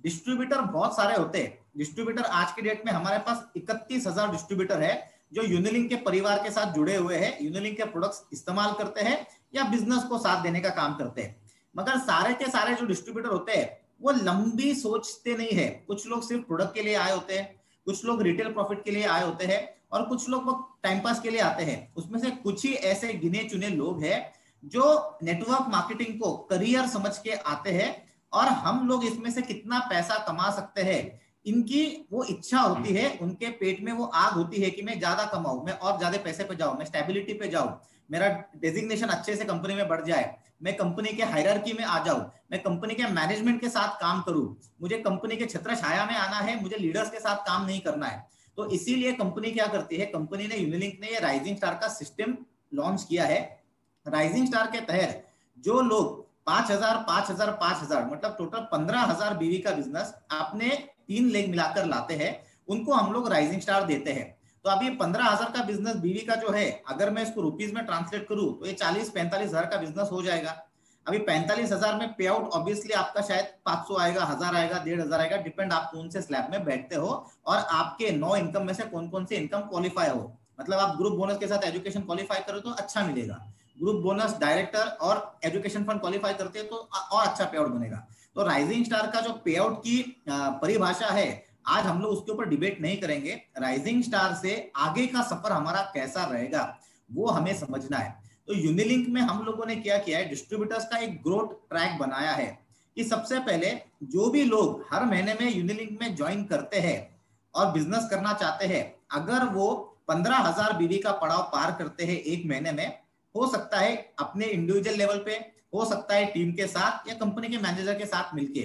डिस्ट्रीब्यूटर बहुत सारे होते हैं, डिस्ट्रीब्यूटर आज के डेट में हमारे पास 31,000 डिस्ट्रीब्यूटर है जो यूनिलिंक के परिवार के साथ जुड़े हुए हैं, यूनिलिंक के प्रोडक्ट्स इस्तेमाल करते हैं या बिजनेस को साथ देने का काम करते हैं। मगर सारे के सारे जो डिस्ट्रीब्यूटर होते हैं वो लंबी सोचते नहीं है। कुछ लोग सिर्फ प्रोडक्ट के लिए आए होते हैं, कुछ लोग रिटेल प्रॉफिट के लिए आए होते हैं और कुछ लोग वो टाइम पास के लिए आते हैं। उसमें से कुछ ही ऐसे गिने चुने लोग हैं जो नेटवर्क मार्केटिंग को करियर समझ के आते हैं और हम लोग इसमें से कितना पैसा कमा सकते हैं, इनकी वो इच्छा होती है, उनके पेट में वो आग होती है कि मैं ज्यादा कमाऊं, मैं और ज्यादा पैसे पे जाऊं, मैं स्टेबिलिटी पे जाऊं, मेरा डेजिग्नेशन अच्छे से कंपनी में बढ़ जाए, मैं कंपनी के हायरार्की में आ जाऊं, मैं कंपनी के मैनेजमेंट के साथ काम करूं, मुझे कंपनी के छत्र छाया में आना है, मुझे लीडर्स के साथ काम नहीं करना है। तो इसीलिए कंपनी क्या करती है, कंपनी ने यूनिलिंक ने ये राइजिंग स्टार का सिस्टम लॉन्च किया है। राइजिंग स्टार के तहत जो लोग 5,000 5,000 5,000 मतलब टोटल 15,000 बीवी का बिजनेस अपने 3 लेग मिलाकर लाते हैं, उनको हम लोग राइजिंग स्टार देते हैं। तो अभी 15,000 का बिजनेस बीवी का जो है, अगर मैं इसको रुपीज में ट्रांसलेट करूं तो ये 40-45,000 का बिजनेस हो जाएगा। अभी 45,000 में पे आउट ऑब्वियसली आपका शायद 500 आएगा, 1000 आएगा, 1,500 आएगा, डिपेंड आप कौन से स्लैब में बैठते हो और आपके 9 इनकम में से कौन कौन से इनकम क्वालिफाई हो। मतलब आप ग्रुप बोनस के साथ एजुकेशन क्वालिफाई करो तो अच्छा मिलेगा, ग्रुप बोनस डायरेक्टर और एजुकेशन फंड क्वालिफाई करते हैं तो और अच्छा पे आउट बनेगा। तो राइजिंग स्टार का जो पे आउट की परिभाषा है, आज हम लोग उसके ऊपर डिबेट नहीं करेंगे। राइजिंग स्टार से आगे का सफर हमारा कैसा रहेगा वो हमें समझना है। तो यूनिलिंक में हम लोगों ने क्या किया है, डिस्ट्रीब्यूटर्स का एक ग्रोथ ट्रैक बनाया है कि सबसे पहले जो भी लोग हर महीने में यूनिलिंक में ज्वाइन करते हैं और बिजनेस करना चाहते हैं, अगर वो 15,000 बीवी का पड़ाव पार करते हैं एक महीने में, हो सकता है अपने इंडिविजुअल लेवल पे, हो सकता है टीम के साथ या कंपनी के मैनेजर के साथ मिलके,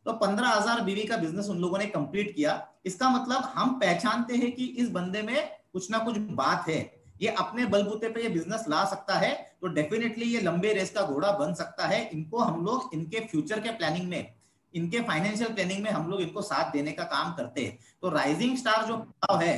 तो 15,000 बीवी का बिजनेस उन लोगों ने कंप्लीट किया। इसका मतलब हम पहचानते हैं कि इस बंदे में कुछ ना कुछ बात है, ये अपने बलबूते पे ये बिजनेस ला सकता है, तो डेफिनेटली ये लंबे रेस का घोड़ा बन सकता है। इनको हम लोग इनके फ्यूचर के प्लानिंग में, इनके फाइनेंशियल प्लानिंग में हम लोग इनको साथ देने का काम करते हैं। तो राइजिंग स्टार जो भाव है,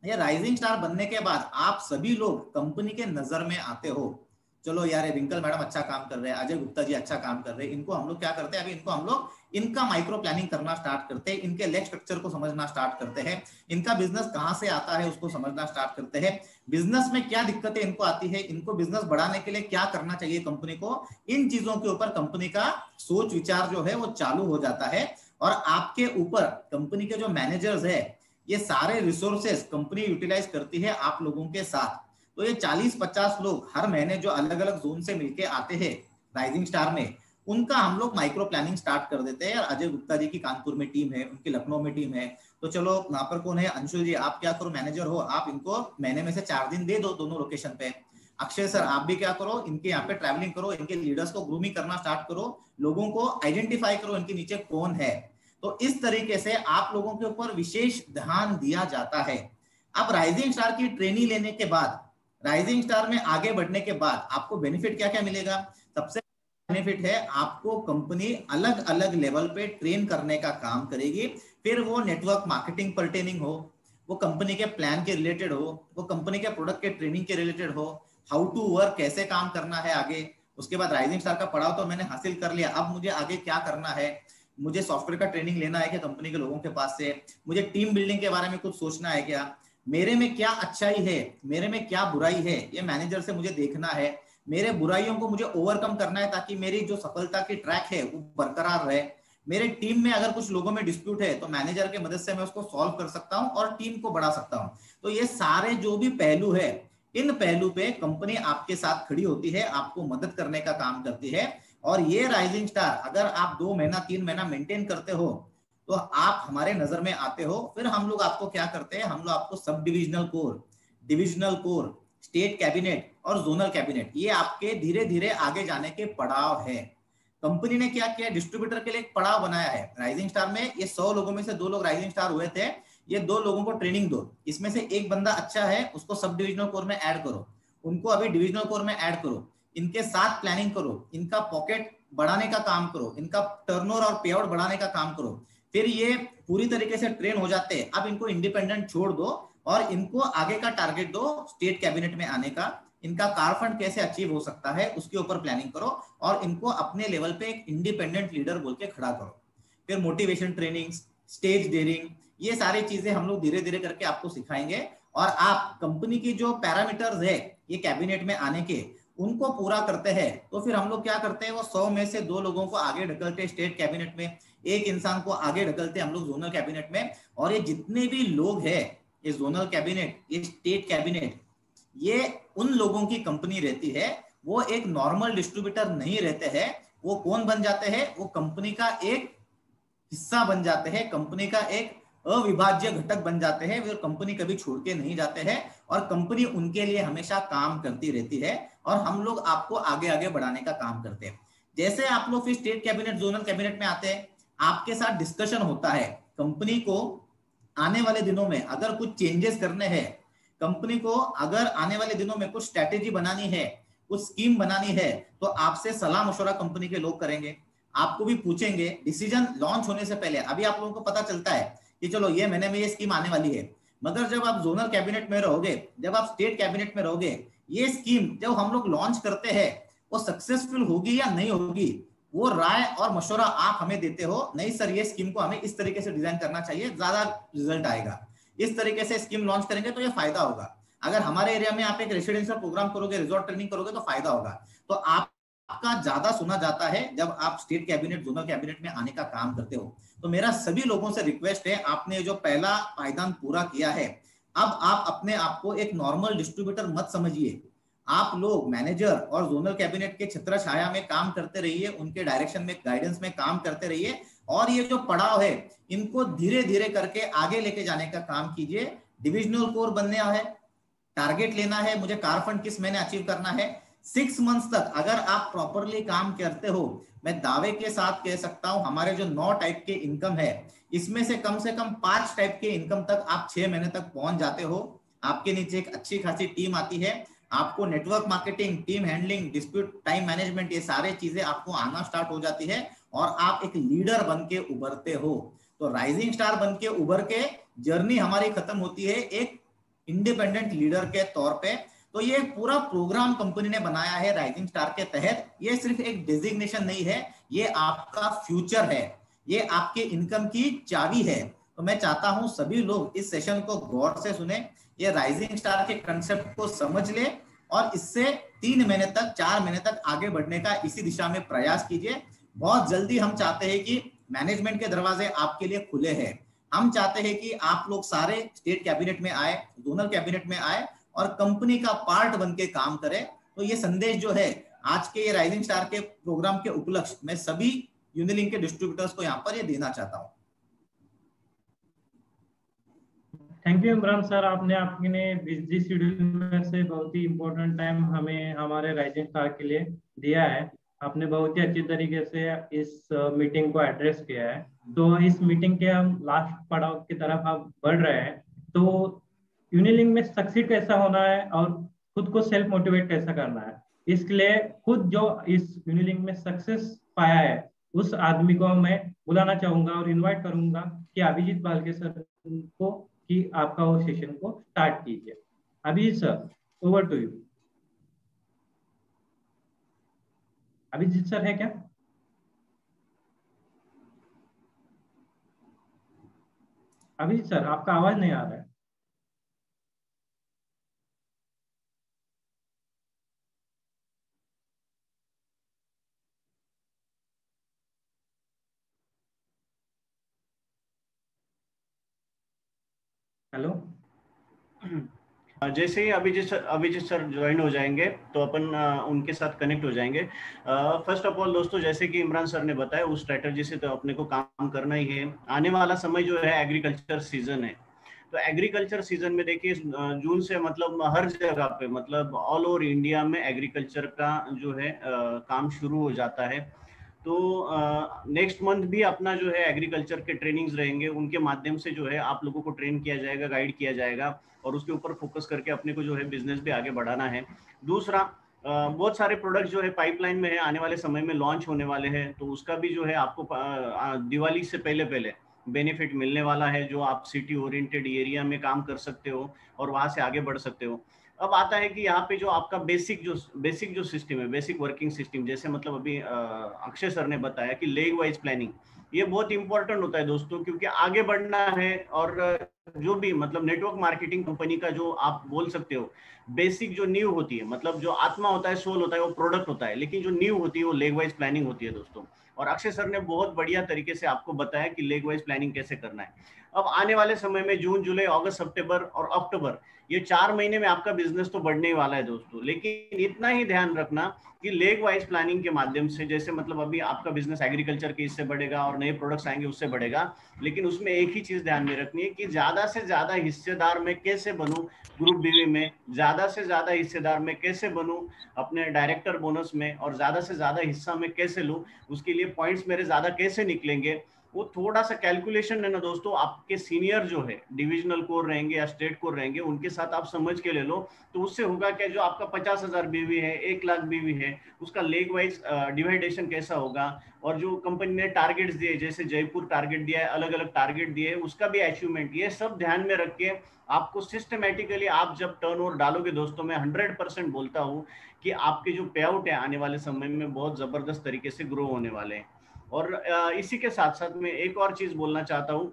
ये राइजिंग स्टार बनने के बाद आप सभी लोग कंपनी के नजर में आते हो। चलो यार ये रिंकल मैडम अच्छा काम कर रहे हैं, अजय गुप्ता जी अच्छा काम कर रहे हैं, इनको हम लोग क्या करते हैं, अभी इनको हम लोग इनका माइक्रो प्लानिंग करना स्टार्ट करते हैं, इनके लेग स्ट्रक्चर को समझना स्टार्ट करते हैं, इनका बिजनेस कहां से आता है उसको समझना स्टार्ट करते हैं, बिजनेस में क्या दिक्कतें इनको आती है, इनको बिजनेस बढ़ाने के लिए क्या करना चाहिए कंपनी को, इन चीजों के ऊपर कंपनी का सोच विचार जो है वो चालू हो जाता है। और आपके ऊपर कंपनी के जो मैनेजर्स है, ये सारे रिसोर्सेस कंपनी यूटिलाइज करती है आप लोगों के साथ। तो ये 40-50 लोग हर महीने जो अलग अलग जोन से मिलके आते हैं राइजिंग स्टार में, उनका हम लोग माइक्रो प्लानिंग स्टार्ट कर देते हैं। और अजय गुप्ता जी की कानपुर में टीम है, उनकी लखनऊ में टीम है, तो चलो वहां पर कौन है, अंशुल जी आप क्या करो, मैनेजर हो, आप इनको महीने में से 4 दिन दे दो दोनों लोकेशन पे। अक्षय सर आप भी क्या करो, इनके यहाँ पे ट्रैवलिंग करो, इनके लीडर्स को ग्रूमिंग करना स्टार्ट करो, लोगों को आइडेंटिफाई करो इनके नीचे कौन है। तो इस तरीके से आप लोगों के ऊपर विशेष ध्यान दिया जाता है। अब राइजिंग स्टार की ट्रेनिंग लेने के बाद, राइजिंग स्टार में आगे बढ़ने के बाद आपको बेनिफिट क्या क्या मिलेगा, सबसे बेनिफिट है, आपको कंपनी अलग अलग लेवल पे ट्रेन करने का काम करेगी। फिर वो नेटवर्क मार्केटिंग पर्टेनिंग हो, वो कंपनी के प्लान के रिलेटेड हो, वो कंपनी के प्रोडक्ट के ट्रेनिंग के रिलेटेड हो, हाउ टू वर्क, कैसे काम करना है आगे। उसके बाद राइजिंग स्टार का पड़ाव तो मैंने हासिल कर लिया, अब मुझे आगे क्या करना है, मुझे सॉफ्टवेयर का ट्रेनिंग लेना है क्या कंपनी के लोगों के पास से, मुझे टीम बिल्डिंग के बारे में कुछ सोचना है क्या, मेरे में क्या अच्छाई है, मेरे में क्या बुराई है, ये मैनेजर से मुझे देखना है, मेरे बुराइयों को मुझे ओवरकम करना है ताकि मेरी जो सफलता की ट्रैक है वो बरकरार रहे। मेरे टीम में अगर कुछ लोगों में डिस्प्यूट है तो मैनेजर के मदद से मैं उसको सॉल्व कर सकता हूं और टीम को बढ़ा सकता हूं। तो ये सारे जो भी पहलू है, इन पहलू पे कंपनी आपके साथ खड़ी होती है, आपको मदद करने का काम करती है। और ये राइजिंग स्टार अगर आप 2 महीना 3 महीना मेंटेन करते हो तो आप हमारे नजर में आते हो। फिर हम लोग आपको क्या करते हैं, हम लोग आपको sub divisional core, divisional core, state cabinet और जोनल कैबिनेट, ये आपके धीरे धीरे आगे जाने के पड़ाव है। कंपनी ने क्या किया, डिस्ट्रीब्यूटर के लिए एक पड़ाव बनाया है। राइजिंग स्टार में ये 100 लोगों में से 2 लोग राइजिंग स्टार हुए थे, ये 2 लोगों को ट्रेनिंग दो, इसमें से एक बंदा अच्छा है उसको सब डिविजनल कोर में ऐड करो, उनको अभी डिविजनल कोर में ऐड करो, इनके साथ प्लानिंग करो, इनका पॉकेट बढ़ाने का काम करो, इनका टर्नओवर और पे आउट बढ़ाने का काम करो। फिर ये पूरी तरीके से ट्रेन हो जाते हैं, अब इनको इंडिपेंडेंट छोड़ दो और इनको आगे का टारगेट दो स्टेट कैबिनेट में आने का, इनका कार फंड कैसे अचीव हो सकता है उसके ऊपर प्लानिंग करो और इनको अपने लेवल पे एक इंडिपेंडेंट लीडर बोल के खड़ा करो। फिर मोटिवेशन ट्रेनिंग, स्टेज डेयरिंग, ये सारी चीजें हम लोग धीरे धीरे करके आपको सिखाएंगे। और आप कंपनी की जो पैरामीटर्स है ये कैबिनेट में आने के, उनको पूरा करते हैं तो फिर हम लोग क्या करते हैं, वो 100 में से 2 लोगों को आगे ढकलते स्टेट कैबिनेट में, एक इंसान को आगे ढकलते हम लोग जोनल कैबिनेट में। और ये जितने भी लोग हैं, ये जोनल कैबिनेट, ये स्टेट कैबिनेट, ये उन लोगों की कंपनी रहती है, वो एक नॉर्मल डिस्ट्रीब्यूटर नहीं रहते हैं। वो कौन बन जाते हैं, वो कंपनी का एक हिस्सा बन जाते हैं, कंपनी का एक अविभाज्य घटक बन जाते हैं। वे कंपनी कभी छोड़ के नहीं जाते हैं और कंपनी उनके लिए हमेशा काम करती रहती है और हम लोग आपको आगे आगे बढ़ाने का काम करते हैं। जैसे आप लोग फिर स्टेट कैबिनेट, जोनल कैबिनेट में आते हैं, आपके साथ डिस्कशन होता है, कंपनी को आने वाले दिनों में अगर कुछ चेंजेस करने हैं, कंपनी को अगर आने वाले दिनों में कुछ स्ट्रैटेजी बनानी है, कुछ स्कीम बनानी है, तो आपसे सलाह मशवरा कंपनी के लोग करेंगे, आपको भी पूछेंगे। डिसीजन लॉन्च होने से पहले अभी आप लोगों को पता चलता है कि चलो ये महीने में ये स्कीम आने वाली है, मगर जब आप जोनल कैबिनेट में रहोगे, जब आप स्टेट कैबिनेट में रहोगे, ये स्कीम जब हम लोग लॉन्च करते हैं वो सक्सेसफुल होगी या नहीं होगी, वो राय और मशवरा आप हमें देते हो। नहीं सर, ये स्कीम को हमें इस तरीके से डिजाइन करना चाहिए, ज्यादा रिजल्ट आएगा, इस तरीके से स्कीम लॉन्च करेंगे तो ये फायदा होगा। अगर हमारे एरिया में आप एक रेसिडेंशियल प्रोग्राम करोगे, रिजॉर्ट ट्रेनिंग करोगे तो फायदा होगा। तो आपका ज्यादा सुना जाता है जब आप स्टेट कैबिनेट, जोनल कैबिनेट में आने का काम करते हो। तो मेरा सभी लोगों से रिक्वेस्ट है, आपने जो पहला पायदान पूरा किया है, अब आप अपने आप को एक नॉर्मल डिस्ट्रीब्यूटर मत समझिए। आप लोग मैनेजर और जोनल कैबिनेट के छत्र छाया में काम करते रहिए, उनके डायरेक्शन में, गाइडेंस में काम करते रहिए और ये जो पड़ाव है इनको धीरे धीरे करके आगे लेके जाने का काम कीजिए। डिविजनल कोर बनना है, टारगेट लेना है, मुझे कार फंड किस महीने अचीव करना है। 6 मंथ्स तक अगर आप प्रॉपरली काम करते हो, मैं दावे के साथ कह सकता हूं हमारे जो 9 टाइप के इनकम है, इसमें से कम 5 टाइप के इनकम तक आप 6 महीने तक पहुंच जाते हो। आपके नीचे एक अच्छी खासी टीम आती है, आपको network marketing, team handling, dispute, time management, ये सारे चीजें आपको आना स्टार्ट हो जाती है और आप एक लीडर बन के उभरते हो। तो राइजिंग स्टार बन के उभर के जर्नी हमारी खत्म होती है एक इंडिपेंडेंट लीडर के तौर पे। तो ये पूरा प्रोग्राम कंपनी ने बनाया है राइजिंग स्टार के तहत। ये सिर्फ एक डेजिग्नेशन नहीं है, ये आपका फ्यूचर है, ये आपके इनकम की चाबी है। तो मैं चाहता हूं सभी लोग इस सेशन को गौर से सुने, ये राइजिंग स्टार के कंसेप्ट को समझ ले और इससे 3 महीने तक, 4 महीने तक आगे बढ़ने का इसी दिशा में प्रयास कीजिए। बहुत जल्दी हम चाहते हैं कि मैनेजमेंट के दरवाजे आपके लिए खुले हैं। हम चाहते हैं कि आप लोग सारे स्टेट कैबिनेट में आए, जोनल कैबिनेट में आए और कंपनी का पार्ट बन के काम करें। तो ये संदेश जो है आज के ये राइजिंग स्टार के प्रोग्राम के उपलक्ष्य में सभी यूनिलिंक के डिस्ट्रीब्यूटर्स को यहाँ पर ये देना चाहता हूँ। थैंक यू इमरान सर, आपने अपने बिजी शेड्यूल में से बहुत ही इम्पोर्टेंट टाइम हमें हमारे राइजिंग स्टार के लिए दिया है। आपने बहुत ही अच्छी तरीके से इस मीटिंग को एड्रेस किया है। तो इस मीटिंग के हम लास्ट पड़ाव की तरफ आप बढ़ रहे हैं। तो यूनिलिंक में सक्सीड कैसा होना है और खुद को सेल्फ मोटिवेट कैसा करना है, इसके लिए खुद जो इस यूनिलिंक में सक्सेस पाया है उस आदमी को मैं बुलाना चाहूंगा और इनवाइट करूंगा कि अभिजीत बालके सर को कि आपका वो सेशन को स्टार्ट कीजिए। Abhijeet sir, over to you. Abhijeet sir है क्या? अभिजीत सर, आपका आवाज नहीं आ रहा है। हेलो। जैसे ही अभिजीत सर ज्वाइन हो जाएंगे तो अपन उनके साथ कनेक्ट हो जाएंगे। फर्स्ट ऑफ ऑल दोस्तों, जैसे कि इमरान सर ने बताया उस स्ट्रेटजी से तो अपने को काम करना ही है। आने वाला समय जो है एग्रीकल्चर सीजन है, तो एग्रीकल्चर सीजन में देखिए जून से मतलब हर जगह पे मतलब ऑल ओवर इंडिया में एग्रीकल्चर का जो है काम शुरू हो जाता है। तो नेक्स्ट मंथ भी अपना जो है एग्रीकल्चर के ट्रेनिंग्स रहेंगे, उनके माध्यम से जो है आप लोगों को ट्रेन किया जाएगा, गाइड किया जाएगा और उसके ऊपर फोकस करके अपने को जो है बिजनेस भी आगे बढ़ाना है। दूसरा, बहुत सारे प्रोडक्ट जो है पाइपलाइन में है, आने वाले समय में लॉन्च होने वाले हैं, तो उसका भी जो है आपको दिवाली से पहले पहले बेनिफिट मिलने वाला है, जो आप सिटी ओरिएंटेड एरिया में काम कर सकते हो और वहां से आगे बढ़ सकते हो। अब आता है कि यहाँ पे जो आपका बेसिक जो सिस्टम है, बेसिक वर्किंग सिस्टम, जैसे मतलब अभी अक्षय सर ने बताया कि लेग वाइज प्लानिंग, ये बहुत इंपॉर्टेंट होता है दोस्तों, क्योंकि आगे बढ़ना है। और जो भी मतलब नेटवर्क मार्केटिंग कंपनी का जो आप बोल सकते हो बेसिक जो नींव होती है, मतलब जो आत्मा होता है, सोल होता है, वो प्रोडक्ट होता है, लेकिन जो नींव होती है वो लेग वाइज प्लानिंग होती है दोस्तों। और अक्षय सर ने बहुत बढ़िया तरीके से आपको बताया कि लेग वाइज प्लानिंग कैसे करना है। अब आने वाले समय में जून, जुलाई, अगस्त, सितंबर और अक्टूबर, ये 4 महीने में आपका बिजनेस तो बढ़ने ही वाला है दोस्तों। लेकिन इतना ही ध्यान रखना कि लेग वाइज प्लानिंग के माध्यम से, जैसे मतलब अभी आपका बिजनेस एग्रीकल्चर के इससे बढ़ेगा और नए प्रोडक्ट्स आएंगे उससे बढ़ेगा, लेकिन उसमें एक ही चीज ध्यान में रखनी है कि ज्यादा से ज्यादा हिस्सेदार में कैसे बनूं ग्रुप बीवी में, ज्यादा से ज्यादा हिस्सेदार में कैसे बनूं अपने डायरेक्टर बोनस में, और ज्यादा से ज्यादा हिस्सा में कैसे लूं, उसके लिए पॉइंट्स मेरे ज्यादा कैसे निकलेंगे, वो थोड़ा सा कैलकुलेशन है ना दोस्तों। आपके सीनियर जो है डिविजनल कोर रहेंगे या स्टेट कोर रहेंगे, उनके साथ आप समझ के ले लो, तो उससे होगा क्या, जो आपका 50,000 बीवी है, 1 लाख बीवी है, उसका लेग वाइज डिवाइडेशन कैसा होगा, और जो कंपनी ने टारगेट्स दिए, जैसे जयपुर टारगेट दिया है, अलग अलग टारगेट दिए, उसका भी अचीवमेंट, ये सब ध्यान में रख के आपको सिस्टमेटिकली आप जब टर्नओवर डालोगे दोस्तों, मैं 100% बोलता हूँ कि आपके जो पे आउट है आने वाले समय में बहुत जबरदस्त तरीके से ग्रो होने वाले हैं। और इसी के साथ साथ मैं एक और चीज बोलना चाहता हूँ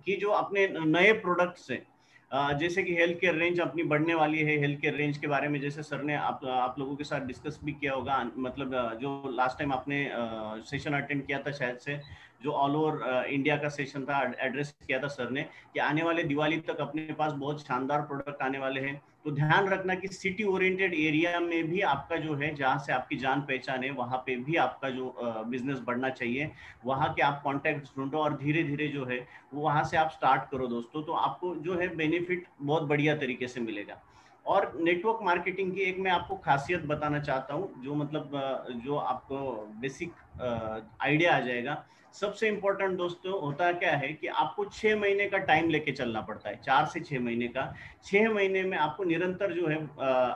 कि जो अपने नए प्रोडक्ट्स हैं, जैसे कि हेल्थ केयर रेंज अपनी बढ़ने वाली है। हेल्थ केयर रेंज के बारे में जैसे सर ने आप लोगों के साथ डिस्कस भी किया होगा, मतलब जो लास्ट टाइम आपने सेशन अटेंड किया था शायद से, जो ऑल ओवर इंडिया का सेशन था, एड्रेस किया था सर ने कि आने वाले दिवाली तक अपने पास बहुत शानदार प्रोडक्ट आने वाले हैं। तो ध्यान रखना कि सिटी ओरिएंटेड एरिया में भी आपका जो है, जहाँ से आपकी जान पहचान है, वहाँ पे भी आपका जो बिजनेस बढ़ना चाहिए, वहाँ के आप कॉन्टैक्ट ढूंढो और धीरे धीरे जो है वो वहाँ से आप स्टार्ट करो दोस्तों, तो आपको जो है बेनिफिट बहुत बढ़िया तरीके से मिलेगा। और नेटवर्क मार्केटिंग की एक मैं आपको खासियत बताना चाहता हूँ, जो मतलब जो आपको बेसिक आइडिया आ जाएगा। सबसे इम्पोर्टेंट दोस्तों होता क्या है कि आपको 6 महीने का टाइम लेके चलना पड़ता है, 4 से 6 महीने का। 6 महीने में आपको निरंतर जो है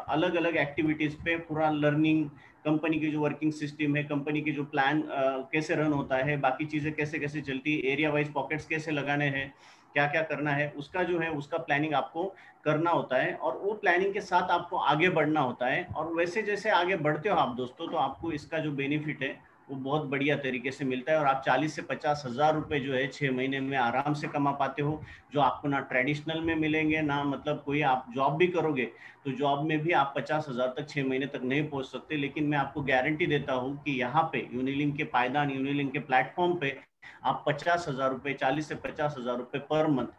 अलग अलग एक्टिविटीज पे पूरा लर्निंग, कंपनी की जो वर्किंग सिस्टम है, कंपनी की जो प्लान कैसे रन होता है, बाकी चीजें कैसे कैसे चलती है, एरिया वाइज पॉकेट्स कैसे लगाने हैं, क्या क्या करना है, उसका जो है उसका प्लानिंग आपको करना होता है। और वो प्लानिंग के साथ आपको आगे बढ़ना होता है। और वैसे जैसे आगे बढ़ते हो आप दोस्तों, तो आपको इसका जो बेनिफिट है वो बहुत बढ़िया तरीके से मिलता है। और आप 40 से 50 हज़ार रुपए जो है 6 महीने में आराम से कमा पाते हो, जो आपको ना ट्रेडिशनल में मिलेंगे, ना मतलब कोई आप जॉब भी करोगे तो जॉब में भी आप 50,000 तक 6 महीने तक नहीं पहुंच सकते। लेकिन मैं आपको गारंटी देता हूं कि यहाँ पे यूनिलिंक के पायदान, यूनिलिंक के प्लेटफॉर्म पे आप 50,000 रुपए, 40 से 50,000 रुपए पर मंथ,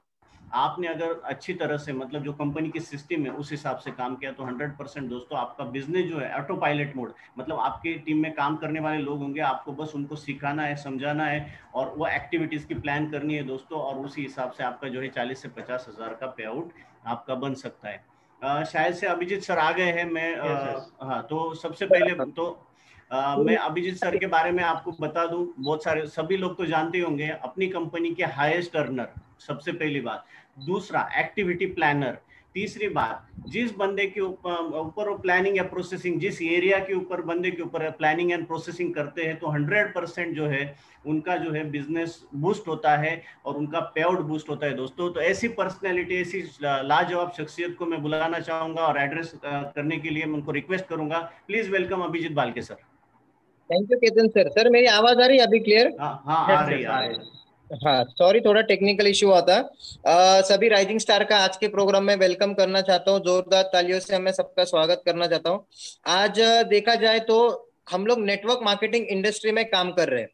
आपने अगर अच्छी तरह से मतलब जो कंपनी की सिस्टम है उस हिसाब से काम किया, तो 100% दोस्तों आपका बिजनेस जो है ऑटो पायलट मोड, मतलब आपके टीम में काम करने वाले लोग होंगे, आपको बस उनको सिखाना है, समझाना है और वो एक्टिविटीज की प्लान करनी है दोस्तों, और उसी हिसाब से आपका जो है 40 से 50,000 का पे आउट आपका बन सकता है। शायद से अभिजीत सर आ गए हैं। मैं हाँ, तो सबसे पहले तो मैं अभिजीत सर के बारे में आपको बता दूं, बहुत सारे सभी लोग तो जानते होंगे, अपनी कंपनी के हाईएस्ट अर्नर, सबसे पहली बात। दूसरा, एक्टिविटी प्लानर। तीसरी बात, जिस बंदे के ऊपर वो प्लानिंग या प्रोसेसिंग, जिस एरिया के ऊपर बंदे के ऊपर प्लानिंग एंड प्रोसेसिंग करते हैं, तो 100% जो है उनका जो है बिजनेस बूस्ट होता है और उनका पे आउट बूस्ट होता है दोस्तों। तो ऐसी पर्सनैलिटी, ऐसी लाजवाब शख्सियत को मैं बुलाना चाहूंगा और एड्रेस करने के लिए मैं उनको रिक्वेस्ट करूंगा। प्लीज वेलकम अभिजीत बालके sir. Thank you Ketan sir. Sir मेरी आवाज आ रही है अभी क्लियर? हाँ हाँ, आ रही है। हाँ सॉरी, थोड़ा टेक्निकल इश्यू आता। सभी राइजिंग स्टार का आज के प्रोग्राम में वेलकम करना चाहता हूँ। जोरदार तालियों से मैं सबका स्वागत करना चाहता हूँ। आज देखा जाए तो हम लोग नेटवर्क मार्केटिंग इंडस्ट्री में काम कर रहे हैं,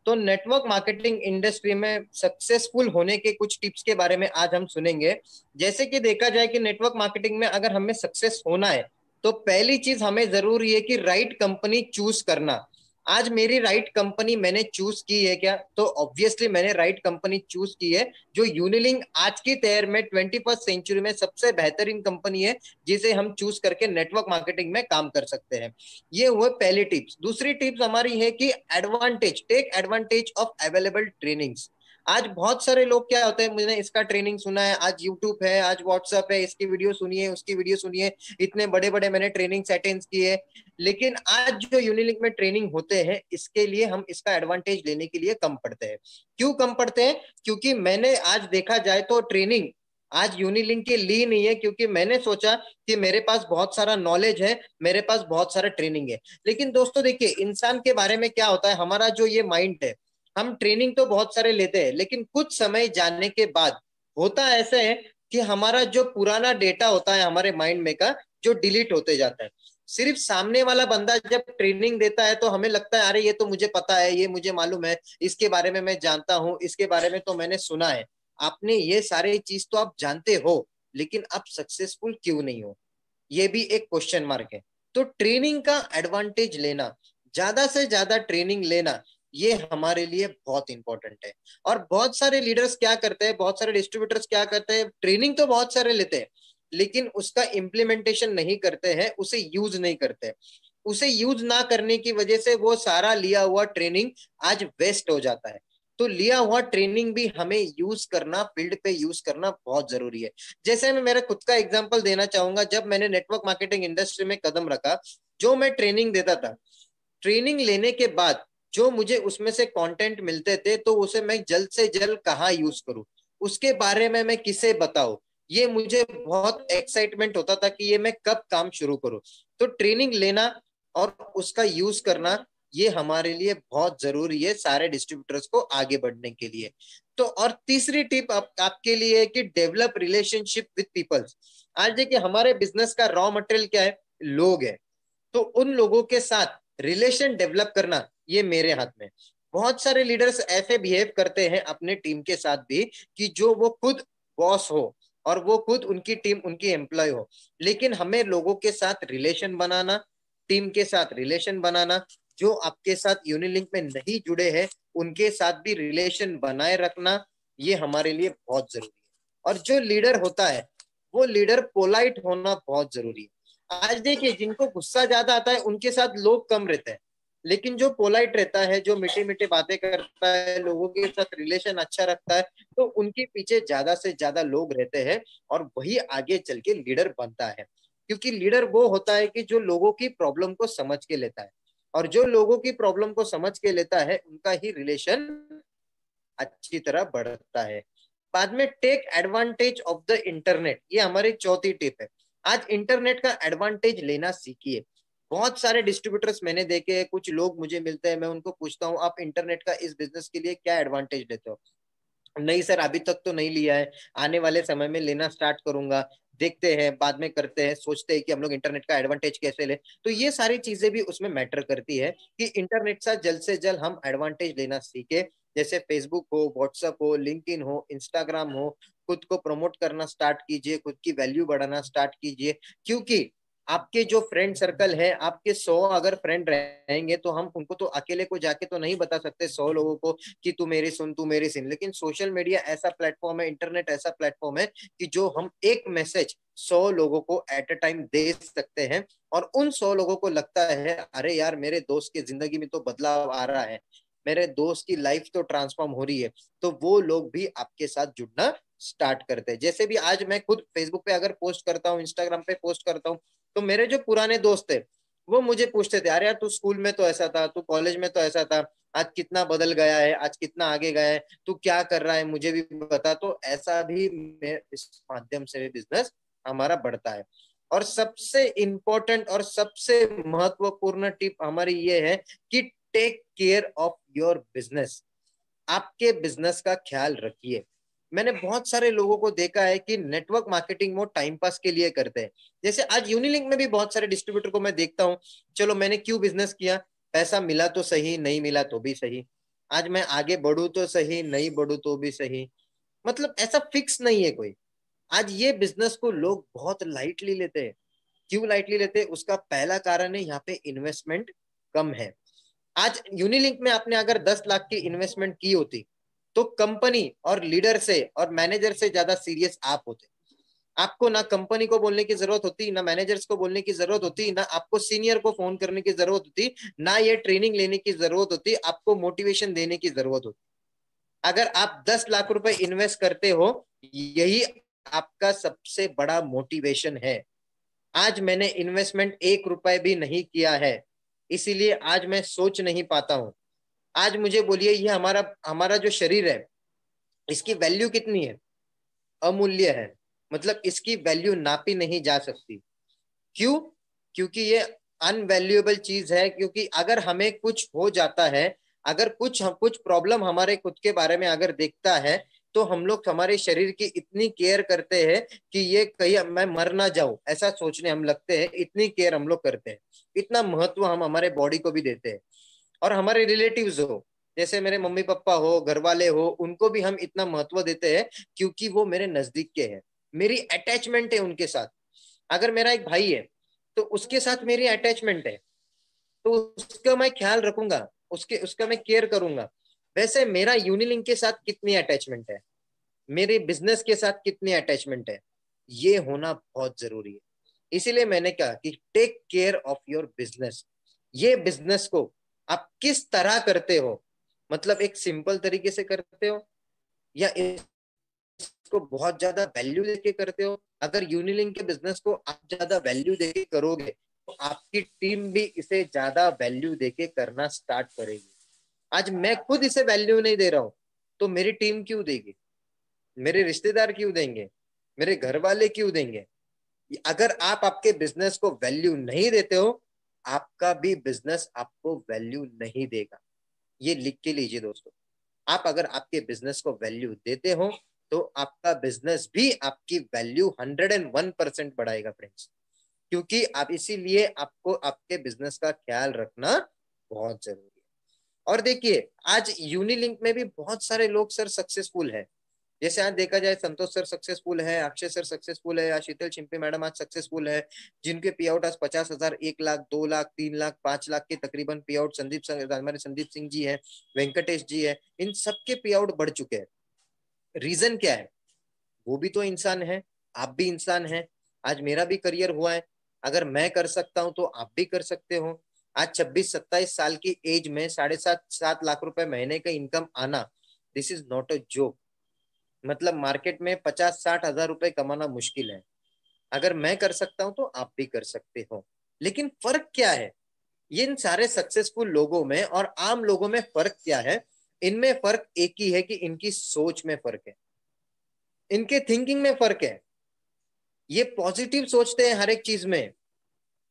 तो नेटवर्क मार्केटिंग इंडस्ट्री में सक्सेसफुल होने के कुछ टिप्स के बारे में आज हम सुनेंगे। जैसे कि देखा जाए कि नेटवर्क मार्केटिंग में अगर हमें सक्सेस होना है तो पहली चीज हमें जरूरी है कि राइट कंपनी चूज करना। आज मेरी राइट कंपनी मैंने चूज की है क्या? तो ऑब्वियसली मैंने राइट कंपनी चूज की है, जो यूनिलिंक आज की तैयार में 21st सेंचुरी में सबसे बेहतरीन कंपनी है जिसे हम चूज करके नेटवर्क मार्केटिंग में काम कर सकते हैं। ये हुए पहली टिप्स। दूसरी टिप्स हमारी है कि take advantage of available trainings. आज बहुत सारे लोग क्या होते हैं, मैंने इसका ट्रेनिंग सुना है, आज यूट्यूब है, आज व्हाट्सएप है, इसकी वीडियो सुनिए, उसकी वीडियो सुनिए, इतने बड़े बड़े मैंने ट्रेनिंग अटेंड किए, लेकिन आज जो यूनिलिंक में ट्रेनिंग होते हैं इसके लिए हम इसका एडवांटेज लेने के लिए कम पड़ते हैं। क्यों कम पड़ते हैं? क्योंकि मैंने आज देखा जाए तो ट्रेनिंग आज यूनिलिंक की ली नहीं है, क्योंकि मैंने सोचा कि मेरे पास बहुत सारा नॉलेज है, मेरे पास बहुत सारा ट्रेनिंग है। लेकिन दोस्तों देखिए, इंसान के बारे में क्या होता है, हमारा जो ये माइंड है, हम ट्रेनिंग तो बहुत सारे लेते हैं, लेकिन कुछ समय जाने के बाद होता ऐसा है कि हमारा जो पुराना डेटा होता है हमारे माइंड में का, जो डिलीट होते जाता है। सिर्फ सामने वाला बंदा जब ट्रेनिंग देता है तो हमें लगता है अरे ये तो मुझे पता है, ये मुझे मालूम है, इसके बारे में मैं जानता हूँ, इसके बारे में तो मैंने सुना है। आपने ये सारे चीज तो आप जानते हो, लेकिन आप सक्सेसफुल क्यों नहीं हो, ये भी एक क्वेश्चन मार्क है। तो ट्रेनिंग का एडवांटेज लेना, ज्यादा से ज्यादा ट्रेनिंग लेना, ये हमारे लिए बहुत इंपॉर्टेंट है। और बहुत सारे लीडर्स क्या करते हैं, बहुत सारे डिस्ट्रीब्यूटर्स क्या करते हैं, ट्रेनिंग तो बहुत सारे लेते हैं लेकिन उसका इम्प्लीमेंटेशन नहीं करते हैं, उसे यूज नहीं करते। उसे यूज ना करने की वजह से वो सारा लिया हुआ ट्रेनिंग आज वेस्ट हो जाता है। तो लिया हुआ ट्रेनिंग भी हमें यूज करना, फील्ड पे यूज करना बहुत जरूरी है। जैसे मैं मेरा खुद का एग्जांपल देना चाहूंगा। जब मैंने नेटवर्क मार्केटिंग इंडस्ट्री में कदम रखा, जो मैं ट्रेनिंग देता था, ट्रेनिंग लेने के बाद जो मुझे उसमें से कंटेंट मिलते थे, तो उसे मैं जल्द से जल्द कहाँ यूज करूं, उसके बारे में मैं किसे बताऊं, ये मुझे बहुत एक्साइटमेंट होता था कि ये मैं कब काम शुरू करूं। तो ट्रेनिंग लेना और उसका यूज करना, ये हमारे लिए बहुत जरूरी है सारे डिस्ट्रीब्यूटर्स को आगे बढ़ने के लिए। तो और तीसरी टिप आपके लिए है कि डेवलप रिलेशनशिप विद पीपल्स। आज देखिए, हमारे बिजनेस का रॉ मटेरियल क्या है? लोग है। तो उन लोगों के साथ रिलेशन डेवलप करना, ये मेरे हाथ में। बहुत सारे लीडर्स ऐसे बिहेव करते हैं अपने टीम के साथ भी कि जो वो खुद बॉस हो और वो खुद उनकी टीम उनकी एम्प्लॉय हो, लेकिन हमें लोगों के साथ रिलेशन बनाना, टीम के साथ रिलेशन बनाना, जो आपके साथ यूनिलिंक में नहीं जुड़े हैं उनके साथ भी रिलेशन बनाए रखना, ये हमारे लिए बहुत जरूरी है। और जो लीडर होता है वो लीडर पोलाइट होना बहुत जरूरी है। आज देखिए, जिनको गुस्सा ज्यादा आता है उनके साथ लोग कम रहते हैं, लेकिन जो पोलाइट रहता है, जो मीठी मीठी बातें करता है, लोगों के साथ रिलेशन अच्छा रखता है, तो उनके पीछे ज्यादा से ज्यादा लोग रहते हैं और वही आगे चल के लीडर बनता है। क्योंकि लीडर वो होता है कि जो लोगों की प्रॉब्लम को समझ के लेता है, और जो लोगों की प्रॉब्लम को समझ के लेता है उनका ही रिलेशन अच्छी तरह बढ़ता है। बाद में take advantage of the internet, ये हमारी चौथी टिप है। आज इंटरनेट का एडवांटेज लेना सीखिए। बहुत सारे डिस्ट्रीब्यूटर्स मैंने देखे हैं, कुछ लोग मुझे मिलते हैं, मैं उनको पूछता हूँ आप इंटरनेट का इस बिजनेस के लिए क्या एडवांटेज लेते हो? नहीं सर, अभी तक तो नहीं लिया है, आने वाले समय में लेना स्टार्ट करूंगा, देखते हैं, बाद में करते हैं, सोचते हैं कि हम लोग इंटरनेट का एडवांटेज कैसे ले। तो ये सारी चीजें भी उसमें मैटर करती है कि इंटरनेट से जल्द से जल्द हम एडवांटेज लेना सीखे। जैसे फेसबुक हो, व्हाट्सएप हो, लिंक्डइन हो, इंस्टाग्राम हो, खुद को प्रमोट करना स्टार्ट कीजिए, खुद की वैल्यू बढ़ाना स्टार्ट कीजिए। क्योंकि आपके जो फ्रेंड सर्कल है, आपके 100 अगर फ्रेंड रहेंगे तो हम उनको तो अकेले को जाके तो नहीं बता सकते 100 लोगों को कि तू मेरी सुन, तू मेरी सुन। लेकिन सोशल मीडिया ऐसा प्लेटफॉर्म है, इंटरनेट ऐसा प्लेटफॉर्म है कि जो हम एक मैसेज 100 लोगों को एट अ टाइम दे सकते हैं, और उन 100 लोगों को लगता है अरे यार मेरे दोस्त की जिंदगी में तो बदलाव आ रहा है, मेरे दोस्त की लाइफ तो ट्रांसफॉर्म हो रही है, तो वो लोग भी आपके साथ जुड़ना स्टार्ट करते हैं। जैसे भी आज मैं खुद फेसबुक पे अगर पोस्ट करता हूँ, इंस्टाग्राम पे पोस्ट करता हूँ, तो मेरे जो पुराने दोस्त थे वो मुझे पूछते थे, अरे यार तू स्कूल में तो ऐसा था, तू कॉलेज में तो ऐसा था, आज कितना बदल गया है, आज कितना आगे गया है, तू क्या कर रहा है मुझे भी बता। तो ऐसा भी इस माध्यम से बिजनेस हमारा बढ़ता है। और सबसे इंपॉर्टेंट और सबसे महत्वपूर्ण टिप हमारी ये है कि take care of your business. आपके बिजनेस का ख्याल रखिए। मैंने बहुत सारे लोगों को देखा है कि नेटवर्क मार्केटिंग वो टाइम पास के लिए करते हैं। जैसे आज यूनिलिंक में भी बहुत सारे डिस्ट्रीब्यूटर को मैं देखता हूँ, चलो मैंने क्यों बिजनेस किया, पैसा मिला तो सही, नहीं मिला तो भी सही, आज मैं आगे बढ़ू तो सही, नहीं बढ़ू तो भी सही, मतलब ऐसा फिक्स नहीं है कोई। आज ये बिजनेस को लोग बहुत लाइटली लेते हैं। क्यों लाइटली लेते हैं? उसका पहला कारण है यहाँ पे इन्वेस्टमेंट कम है। आज यूनिलिंक में आपने अगर 10 लाख की इन्वेस्टमेंट की होती तो कंपनी और लीडर से और मैनेजर से ज्यादा सीरियस आप होते। आपको ना कंपनी को बोलने की जरूरत होती, ना मैनेजर्स को बोलने की जरूरत होती, ना आपको सीनियर को फोन करने की जरूरत होती, ना ये ट्रेनिंग लेने की जरूरत होती, आपको मोटिवेशन देने की जरूरत होती। अगर आप 10 लाख रुपए इन्वेस्ट करते हो, यही आपका सबसे बड़ा मोटिवेशन है। आज मैंने इन्वेस्टमेंट 1 रुपए भी नहीं किया है, इसीलिए आज मैं सोच नहीं पाता हूं। आज मुझे बोलिए, ये हमारा हमारा जो शरीर है, इसकी वैल्यू कितनी है? अमूल्य है। मतलब इसकी वैल्यू नापी नहीं जा सकती। क्यों? क्योंकि ये अनवैल्यूएबल चीज है। क्योंकि अगर हमें कुछ हो जाता है, अगर कुछ प्रॉब्लम हमारे खुद के बारे में अगर देखता है, तो हम लोग हमारे शरीर की इतनी केयर करते हैं कि ये कहीं मैं मर ना जाऊं ऐसा सोचने हम लगते हैं। इतनी केयर हम लोग करते हैं, इतना महत्व हम हमारे बॉडी को भी देते हैं। और हमारे रिलेटिव्स हो, जैसे मेरे मम्मी पापा हो, घर वाले हो, उनको भी हम इतना महत्व देते हैं क्योंकि वो मेरे नजदीक के हैं, मेरी अटैचमेंट है उनके साथ। अगर मेरा एक भाई है तो उसके साथ मेरी अटैचमेंट है, तो उसका मैं ख्याल रखूंगा, उसका मैं केयर करूंगा। वैसे मेरा यूनिलिंक के साथ कितनी अटैचमेंट है, मेरे बिजनेस के साथ कितनी अटैचमेंट है, ये होना बहुत जरूरी है। इसीलिए मैंने कहा कि take care of your business. ये बिजनेस को आप किस तरह करते हो, मतलब एक सिंपल तरीके से करते हो या इसको बहुत ज्यादा वैल्यू देके करते हो? अगर यूनिलिंक के बिजनेस को आप ज्यादा वैल्यू देके करोगे तो आपकी टीम भी इसे ज्यादा वैल्यू देके करना स्टार्ट करेगी। आज मैं खुद इसे वैल्यू नहीं दे रहा हूं तो मेरी टीम क्यों देगी, मेरे रिश्तेदार क्यों देंगे, मेरे घर वाले क्यों देंगे? अगर आप आपके बिजनेस को वैल्यू नहीं देते हो, आपका भी बिजनेस आपको वैल्यू नहीं देगा। ये लिख के लीजिए दोस्तों। आप अगर आपके बिजनेस को वैल्यू देते हो तो आपका बिजनेस भी आपकी वैल्यू 101% बढ़ाएगा फ्रेंड्स। क्योंकि आप इसीलिए आपको आपके बिजनेस का ख्याल रखना बहुत जरूरी है। और देखिए आज यूनिलिंक में भी बहुत सारे लोग सर सक्सेसफुल है। जैसे आज देखा जाए, संतोष सर सक्सेसफुल है, अक्षय सर सक्सेसफुल है, शीतल चिंपी मैडम आज सक्सेसफुल है, जिनके पे आउट आज 50,000, 1 लाख, 2 लाख, 3 लाख, 5 लाख के तकरीबन पे आउट हमारे संदीप सिंह जी है, वेंकटेश जी है, इन सबके पे आउट बढ़ चुके हैं। रीजन क्या है? वो भी तो इंसान है, आप भी इंसान है। आज मेरा भी करियर हुआ है, अगर मैं कर सकता हूं तो आप भी कर सकते हो। आज 26-27 साल की एज में 7.5-7 लाख रुपए महीने का इनकम आना, this is not a joke. मतलब मार्केट में 50-60 हजार रुपए कमाना मुश्किल है। अगर मैं कर सकता हूं तो आप भी कर सकते हो। लेकिन फर्क क्या है? ये इन सारे सक्सेसफुल लोगों में और आम लोगों में फर्क क्या है? इनमें फर्क एक ही है कि इनकी सोच में फर्क है, इनके थिंकिंग में फर्क है। ये पॉजिटिव सोचते हैं हर एक चीज में।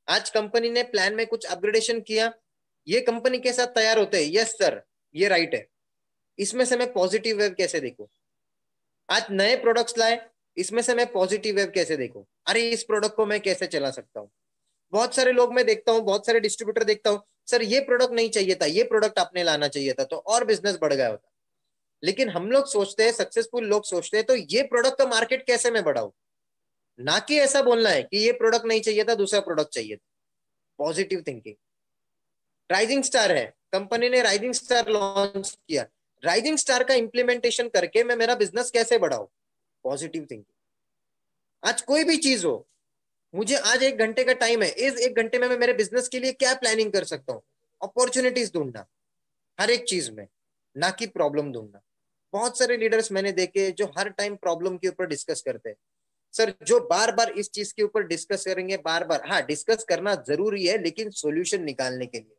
आज कंपनी ने प्लान में कुछ अपग्रेडेशन किया, ये कंपनी के साथ तैयार होते हैं, यस सर ये राइट है, इसमें से मैं पॉजिटिव वेव कैसे देखूं? आज नए प्रोडक्ट्स लाए, इसमें से मैं पॉजिटिव वेव कैसे देखूं? अरे इस प्रोडक्ट को मैं कैसे चला सकता हूं? बहुत सारे लोग मैं देखता हूं, बहुत सारे डिस्ट्रीब्यूटर देखता हूं, सर ये प्रोडक्ट नहीं चाहिए था, ये प्रोडक्ट आपने लाना चाहिए था, तो और बिजनेस बढ़ गया होता। लेकिन हम लोग सोचते हैं, सक्सेसफुल लोग सोचते हैं, तो ये प्रोडक्ट का मार्केट कैसे मैं बढ़ाऊं, ना कि ऐसा बोलना है कि ये प्रोडक्ट नहीं चाहिए था, दूसरा प्रोडक्ट चाहिए था। Positive thinking. राइजिंग स्टार है, कंपनी ने राइजिंग स्टार लॉन्च किया, राइजिंग स्टार का इंप्लीमेंटेशन करके मैं मेरा बिजनेस कैसे बढ़ाऊं? Positive thinking. आज कोई भी चीज हो, मुझे आज 1 घंटे का टाइम है, इस 1 घंटे में मैं मेरे बिजनेस के लिए क्या प्लानिंग कर सकता हूँ? अपॉर्चुनिटीज ढूंढना हर एक चीज में, ना कि प्रॉब्लम ढूंढना। बहुत सारे लीडर्स मैंने देखे जो हर टाइम प्रॉब्लम के ऊपर डिस्कस करते हैं। सर जो बार बार इस चीज के ऊपर डिस्कस करेंगे, बार बार, हाँ डिस्कस करना जरूरी है लेकिन सॉल्यूशन निकालने के लिए।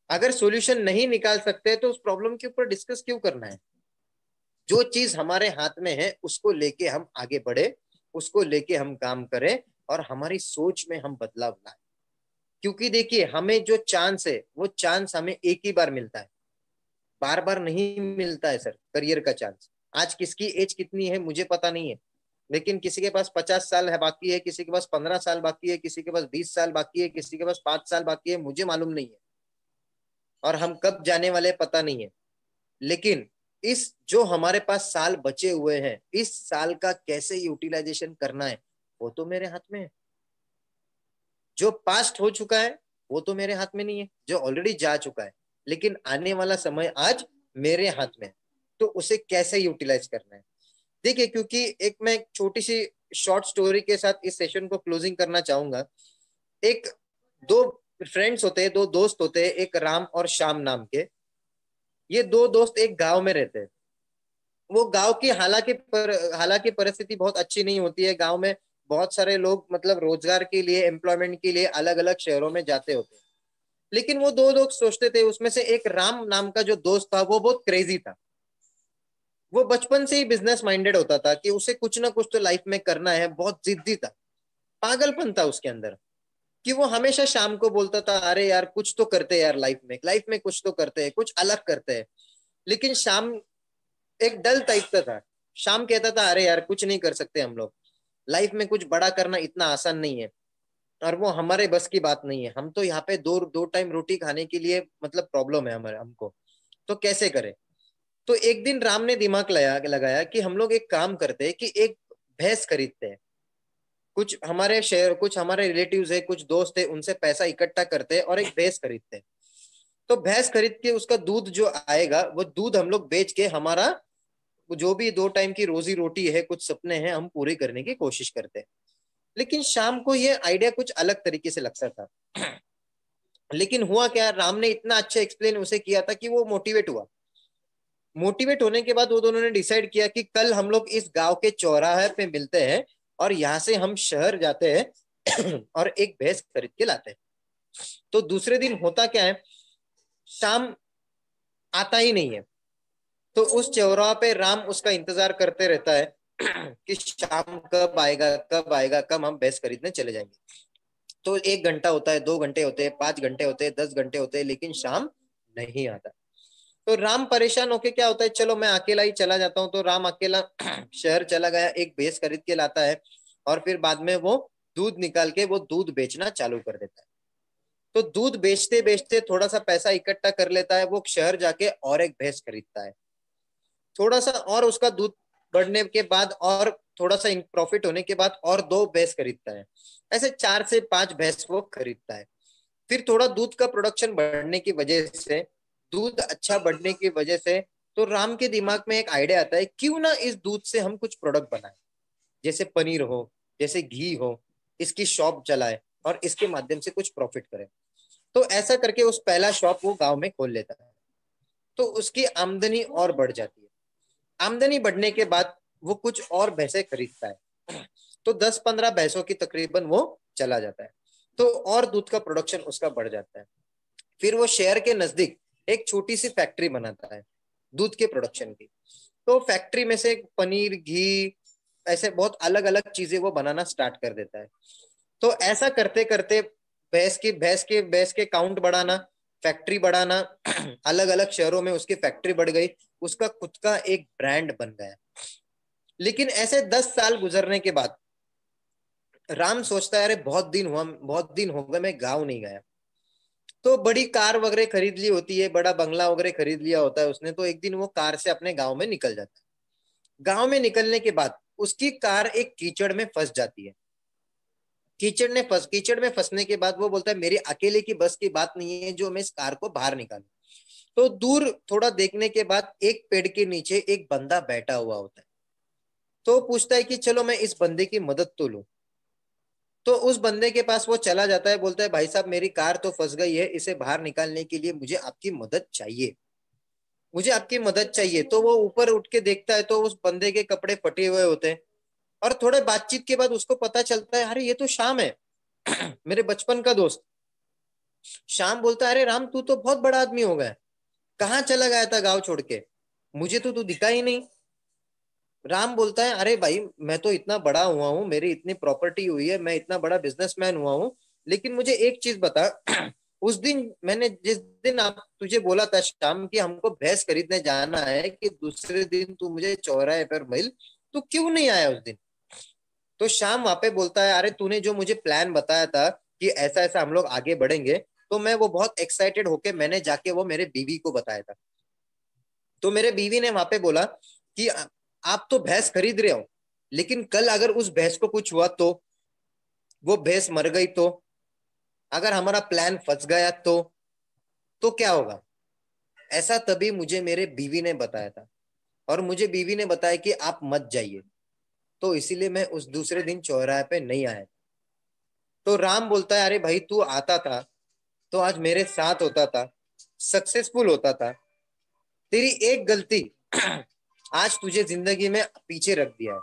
अगर सॉल्यूशन नहीं निकाल सकते तो उस प्रॉब्लम के ऊपर डिस्कस क्यों करना है? जो चीज हमारे हाथ में है उसको लेके हम आगे बढ़े, उसको लेके हम काम करें और हमारी सोच में हम बदलाव लाए। क्योंकि देखिए हमें जो चांस है वो चांस हमें एक ही बार मिलता है, बार बार नहीं मिलता है सर करियर का चांस। आज किसकी एज कितनी है मुझे पता नहीं है, लेकिन किसी के पास 50 साल है बाकी है, किसी के पास 15 साल बाकी है, किसी के पास 20 साल बाकी है, किसी के पास 5 साल बाकी है, मुझे मालूम नहीं है और हम कब जाने वाले पता नहीं है। लेकिन इस जो हमारे पास साल बचे हुए हैं, इस साल का कैसे यूटिलाइजेशन करना है वो तो मेरे हाथ में है। जो पास्ट हो चुका है वो तो मेरे हाथ में नहीं है, जो ऑलरेडी जा चुका है, लेकिन आने वाला समय आज मेरे हाथ में है, तो उसे कैसे यूटिलाइज करना है। देखिए क्योंकि एक मैं छोटी सी शॉर्ट स्टोरी के साथ इस सेशन को क्लोजिंग करना चाहूंगा। एक दो फ्रेंड्स होते हैं, दो दोस्त होते हैं, एक राम और श्याम नाम के। ये दो दोस्त एक गांव में रहते हैं। वो गांव की हालांकि परिस्थिति बहुत अच्छी नहीं होती है। गांव में बहुत सारे लोग मतलब रोजगार के लिए, एम्प्लॉयमेंट के लिए अलग अलग शहरों में जाते होते हैं। लेकिन वो दो लोग सोचते थे, उसमें से एक राम नाम का जो दोस्त था वो बहुत क्रेजी था। वो बचपन से ही बिजनेस माइंडेड होता था कि उसे कुछ ना कुछ तो लाइफ में करना है, बहुत जिद्दी था, पागलपन था उसके अंदर, कि वो हमेशा शाम को बोलता था अरे यार कुछ तो करते हैं यार, लाइफ में कुछ तो करते हैं, कुछ अलग करते हैं। लेकिन शाम एक डल टाइप का था। शाम कहता था अरे यार कुछ नहीं कर सकते हम लोग, लाइफ में कुछ बड़ा करना इतना आसान नहीं है और वो हमारे बस की बात नहीं है। हम तो यहाँ पे दो दो टाइम रोटी खाने के लिए मतलब प्रॉब्लम है हमारे, हमको तो कैसे करें। तो एक दिन राम ने दिमाग लगाया कि हम लोग एक काम करते हैं कि एक भैंस खरीदते हैं। कुछ हमारे शहर, कुछ हमारे रिलेटिव्स है, कुछ दोस्त है, उनसे पैसा इकट्ठा करते हैं और एक भैंस खरीदते हैं। तो भैंस खरीद के उसका दूध जो आएगा वो दूध हम लोग बेच के हमारा जो भी दो टाइम की रोजी रोटी है, कुछ सपने हैं, हम पूरे करने की कोशिश करते हैं। लेकिन शाम को ये आइडिया कुछ अलग तरीके से लगता था। लेकिन हुआ क्या, राम ने इतना अच्छा एक्सप्लेन उसे किया था कि वो मोटिवेट हुआ। मोटिवेट होने के बाद वो दोनों ने डिसाइड किया कि कल हम लोग इस गांव के चौराहे पे मिलते हैं और यहाँ से हम शहर जाते हैं और एक भैंस खरीद के लाते हैं। तो दूसरे दिन होता क्या है, शाम आता ही नहीं है। तो उस चौराहे पे राम उसका इंतजार करते रहता है कि शाम कब आएगा, कब आएगा, कब हम भैंस खरीदने चले जाएंगे। तो 1 घंटा होता है, 2 घंटे होते हैं, 5 घंटे होते हैं, 10 घंटे होते हैं, लेकिन शाम नहीं आता। तो राम परेशान होके क्या होता है, चलो मैं अकेला ही चला जाता हूँ। तो राम अकेला शहर चला गया, एक भैंस खरीद के लाता है और फिर बाद में वो दूध निकाल के वो दूध बेचना चालू कर देता है। तो दूध बेचते बेचते थोड़ा सा पैसा इकट्ठा कर लेता है, वो शहर जाके और एक भैंस खरीदता है। थोड़ा सा और उसका दूध बढ़ने के बाद और थोड़ा सा प्रॉफिट होने के बाद और 2 भैंस खरीदता है। ऐसे 4 से 5 भैंस वो खरीदता है। फिर थोड़ा दूध का प्रोडक्शन बढ़ने की वजह से, दूध अच्छा बढ़ने की वजह से, तो राम के दिमाग में एक आइडिया आता है क्यों ना इस दूध से हम कुछ प्रोडक्ट बनाए, जैसे पनीर हो, जैसे घी हो, इसकी शॉप चलाए और इसके माध्यम से कुछ प्रॉफिट करें। तो ऐसा करके उस पहला शॉप वो गांव में खोल लेता है। तो उसकी आमदनी और बढ़ जाती है। आमदनी बढ़ने के बाद वो कुछ और भैंसें खरीदता है। तो 10-15 भैंसों की तकरीबन वो चला जाता है। तो और दूध का प्रोडक्शन उसका बढ़ जाता है। फिर वो शहर के नजदीक एक छोटी सी फैक्ट्री बनाता है दूध के प्रोडक्शन की। तो फैक्ट्री में से पनीर, घी, ऐसे बहुत अलग अलग चीजें वो बनाना स्टार्ट कर देता है। तो ऐसा करते करते भैंस के काउंट बढ़ाना, फैक्ट्री बढ़ाना, अलग अलग शहरों में उसकी फैक्ट्री बढ़ गई, उसका खुद का एक ब्रांड बन गया। लेकिन ऐसे 10 साल गुजरने के बाद राम सोचता है अरे बहुत दिन हो गए मैं गांव नहीं गया। तो बड़ी कार वगैरह खरीद ली होती है, बड़ा बंगला वगैरह खरीद लिया होता है उसने। तो एक दिन वो कार से अपने गांव में निकल जाता है। गांव में निकलने के बाद उसकी कार एक कीचड़ में फंस जाती है। कीचड़ में फंसने के बाद वो बोलता है मेरी अकेले की बस की बात नहीं है जो मैं इस कार को बाहर निकालूं। तो दूर थोड़ा देखने के बाद एक पेड़ के नीचे एक बंदा बैठा हुआ होता है। तो पूछता है कि चलो मैं इस बंदे की मदद तो लूं। तो उस बंदे के पास वो चला जाता है, बोलता है भाई साहब मेरी कार तो फंस गई है, इसे बाहर निकालने के लिए मुझे आपकी मदद चाहिए। मुझे आपकी मदद चाहिए। तो वो ऊपर उठ के देखता है तो उस बंदे के कपड़े फटे हुए होते हैं, और थोड़े बातचीत के बाद उसको पता चलता है अरे ये तो श्याम है मेरे बचपन का दोस्त। श्याम बोलता है अरे राम तू तो बहुत बड़ा आदमी हो गया, कहाँ चला गया था गांव छोड़ के, मुझे तो तू दिखा ही नहीं। राम बोलता है अरे भाई मैं तो इतना बड़ा हुआ हूँ, मेरी इतनी प्रॉपर्टी हुई है, मैं इतना बड़ा बिजनेसमैन हुआ हूँ, लेकिन मुझे एक चीज बता उस दिन मैंने जिस दिन आप तुझे बोला था शाम कि हमको भैंस खरीदने जाना है, कि दूसरे दिन तू मुझे चौराहे पर मिल, तू क्यों नहीं आया उस दिन? तो शाम वहां पे बोलता है अरे तूने जो मुझे प्लान बताया था कि ऐसा ऐसा हम लोग आगे बढ़ेंगे, तो मैं वो बहुत एक्साइटेड होके मैंने जाके वो मेरे बीवी को बताया था। तो मेरे बीवी ने वहां पे बोला कि आप तो भैंस खरीद रहे हो, लेकिन कल अगर उस भैंस को कुछ हुआ तो, वो भैंस मर गई तो, अगर हमारा प्लान फंस गया तो क्या होगा? ऐसा तभी मुझे मेरे बीवी ने बताया था, और मुझे बीवी ने बताया कि आप मत जाइए, तो इसीलिए मैं उस दूसरे दिन चौराहे पे नहीं आया। तो राम बोलता है अरे भाई तू आता था तो आज मेरे साथ होता था, सक्सेसफुल होता था, तेरी एक गलती आज तुझे जिंदगी में पीछे रख दिया है।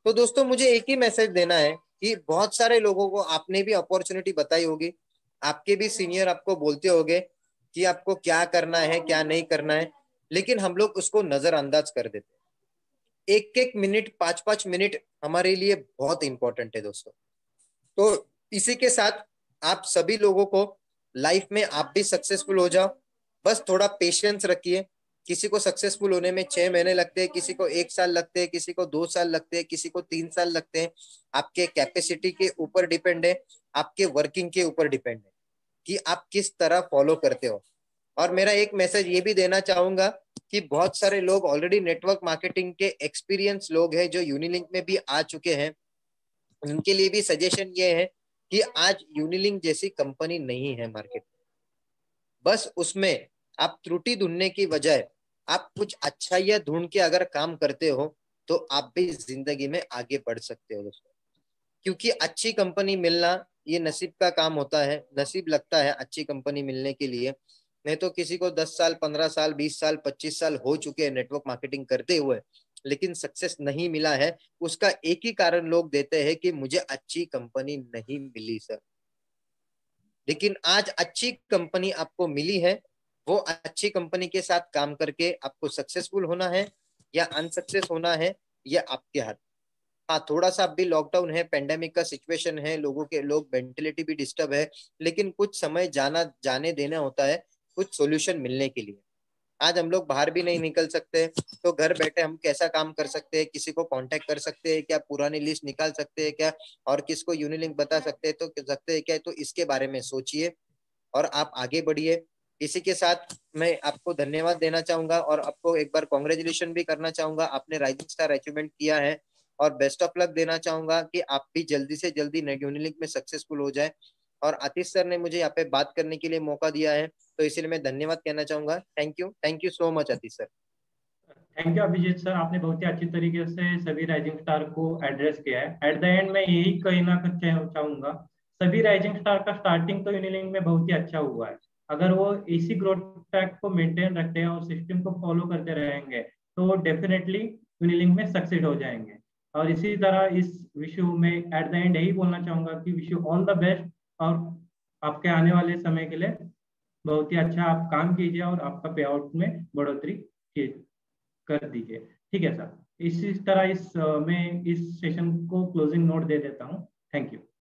तो दोस्तों मुझे एक ही मैसेज देना है कि बहुत सारे लोगों को आपने भी अपॉर्चुनिटी बताई होगी, आपके भी सीनियर आपको बोलते होंगे कि आपको क्या करना है क्या नहीं करना है, लेकिन हम लोग उसको नजरअंदाज कर देते हैं। एक एक मिनट 5-5 मिनट हमारे लिए बहुत इंपॉर्टेंट है दोस्तों। तो इसी के साथ आप सभी लोगों को लाइफ में आप भी सक्सेसफुल हो जाओ, बस थोड़ा पेशेंस रखिए। किसी को सक्सेसफुल होने में 6 महीने लगते हैं, किसी को 1 साल लगते हैं, किसी को 2 साल लगते हैं, किसी को 3 साल लगते हैं। आपके कैपेसिटी के ऊपर डिपेंड है, आपके वर्किंग के ऊपर डिपेंड है कि आप किस तरह फॉलो करते हो। और मेरा एक मैसेज ये भी देना चाहूंगा कि बहुत सारे लोग ऑलरेडी नेटवर्क मार्केटिंग के एक्सपीरियंस लोग हैं जो यूनिलिंक में भी आ चुके हैं, उनके लिए भी सजेशन ये है कि आज यूनिलिंक जैसी कंपनी नहीं है मार्केट में। बस उसमें आप त्रुटि ढूंढने की बजाय आप कुछ अच्छाइयां ढूंढ के अगर काम करते हो तो आप भी जिंदगी में आगे बढ़ सकते हो दोस्तों। क्योंकि अच्छी कंपनी मिलना ये नसीब का काम होता है, नसीब लगता है अच्छी कंपनी मिलने के लिए। नहीं तो किसी को 10 साल 15 साल 20 साल 25 साल हो चुके हैं नेटवर्क मार्केटिंग करते हुए, लेकिन सक्सेस नहीं मिला है, उसका एक ही कारण लोग देते हैं कि मुझे अच्छी कंपनी नहीं मिली सर। लेकिन आज अच्छी कंपनी आपको मिली है, वो अच्छी कंपनी के साथ काम करके आपको सक्सेसफुल होना है या अनसक्सेस होना है, ये आपके हाथ। हाँ थोड़ा सा अभी लॉकडाउन है, पेंडेमिक का सिचुएशन है, लोग मेंटेलिटी भी डिस्टर्ब है, लेकिन कुछ समय जाने देना होता है कुछ सॉल्यूशन मिलने के लिए। आज हम लोग बाहर भी नहीं निकल सकते, तो घर बैठे हम कैसा काम कर सकते हैं, किसी को कांटेक्ट कर सकते हैं क्या, पुरानी लिस्ट निकाल सकते हैं क्या, और किसको यूनिलिंक बता सकते हैं तो सकते हैं क्या, तो इसके बारे में सोचिए और आप आगे बढ़िए। इसी के साथ मैं आपको धन्यवाद देना चाहूंगा और आपको एक बार कॉन्ग्रेचुलेशन भी करना चाहूंगा, आपने राइजिंग स्टार अचीवमेंट किया है, और बेस्ट ऑफ लक देना चाहूंगा कि आप भी जल्दी से जल्दी यूनिलिंक में सक्सेसफुल हो जाए। और आतिश सर ने मुझे यहाँ पे बात करने के लिए मौका दिया है, तो इसलिए मैं धन्यवाद कहना चाहूंगा। Thank you so much Atish sir. Thank you Abhijeet sir, आपने बहुत ही अच्छी तरीके से सभी राइजिंग स्टार को एड्रेस किया है। एट द एंड मैं यही कहना चाहूंगा, सभी राइजिंग स्टार का स्टार्टिंग तो यूनिलिंक में बहुत ही अच्छा हुआ है। अगर वो इसी ग्रोथ ट्रैक को मेंटेन रखते हैं और सिस्टम को फॉलो करते रहेंगे तो डेफिनेटली यूनिलिंक में सक्सेस हो जाएंगे। और इसी तरह इस विषय में एट द एंड यही बोलना चाहूंगा कि wish you all the best, और आपके आने वाले समय के लिए बहुत ही अच्छा आप काम कीजिए और आपका पे आउट में बढ़ोतरी कर दीजिए। ठीक है सर, इसी तरह मैं इस सेशन को क्लोजिंग नोट दे देता हूँ। Thank you.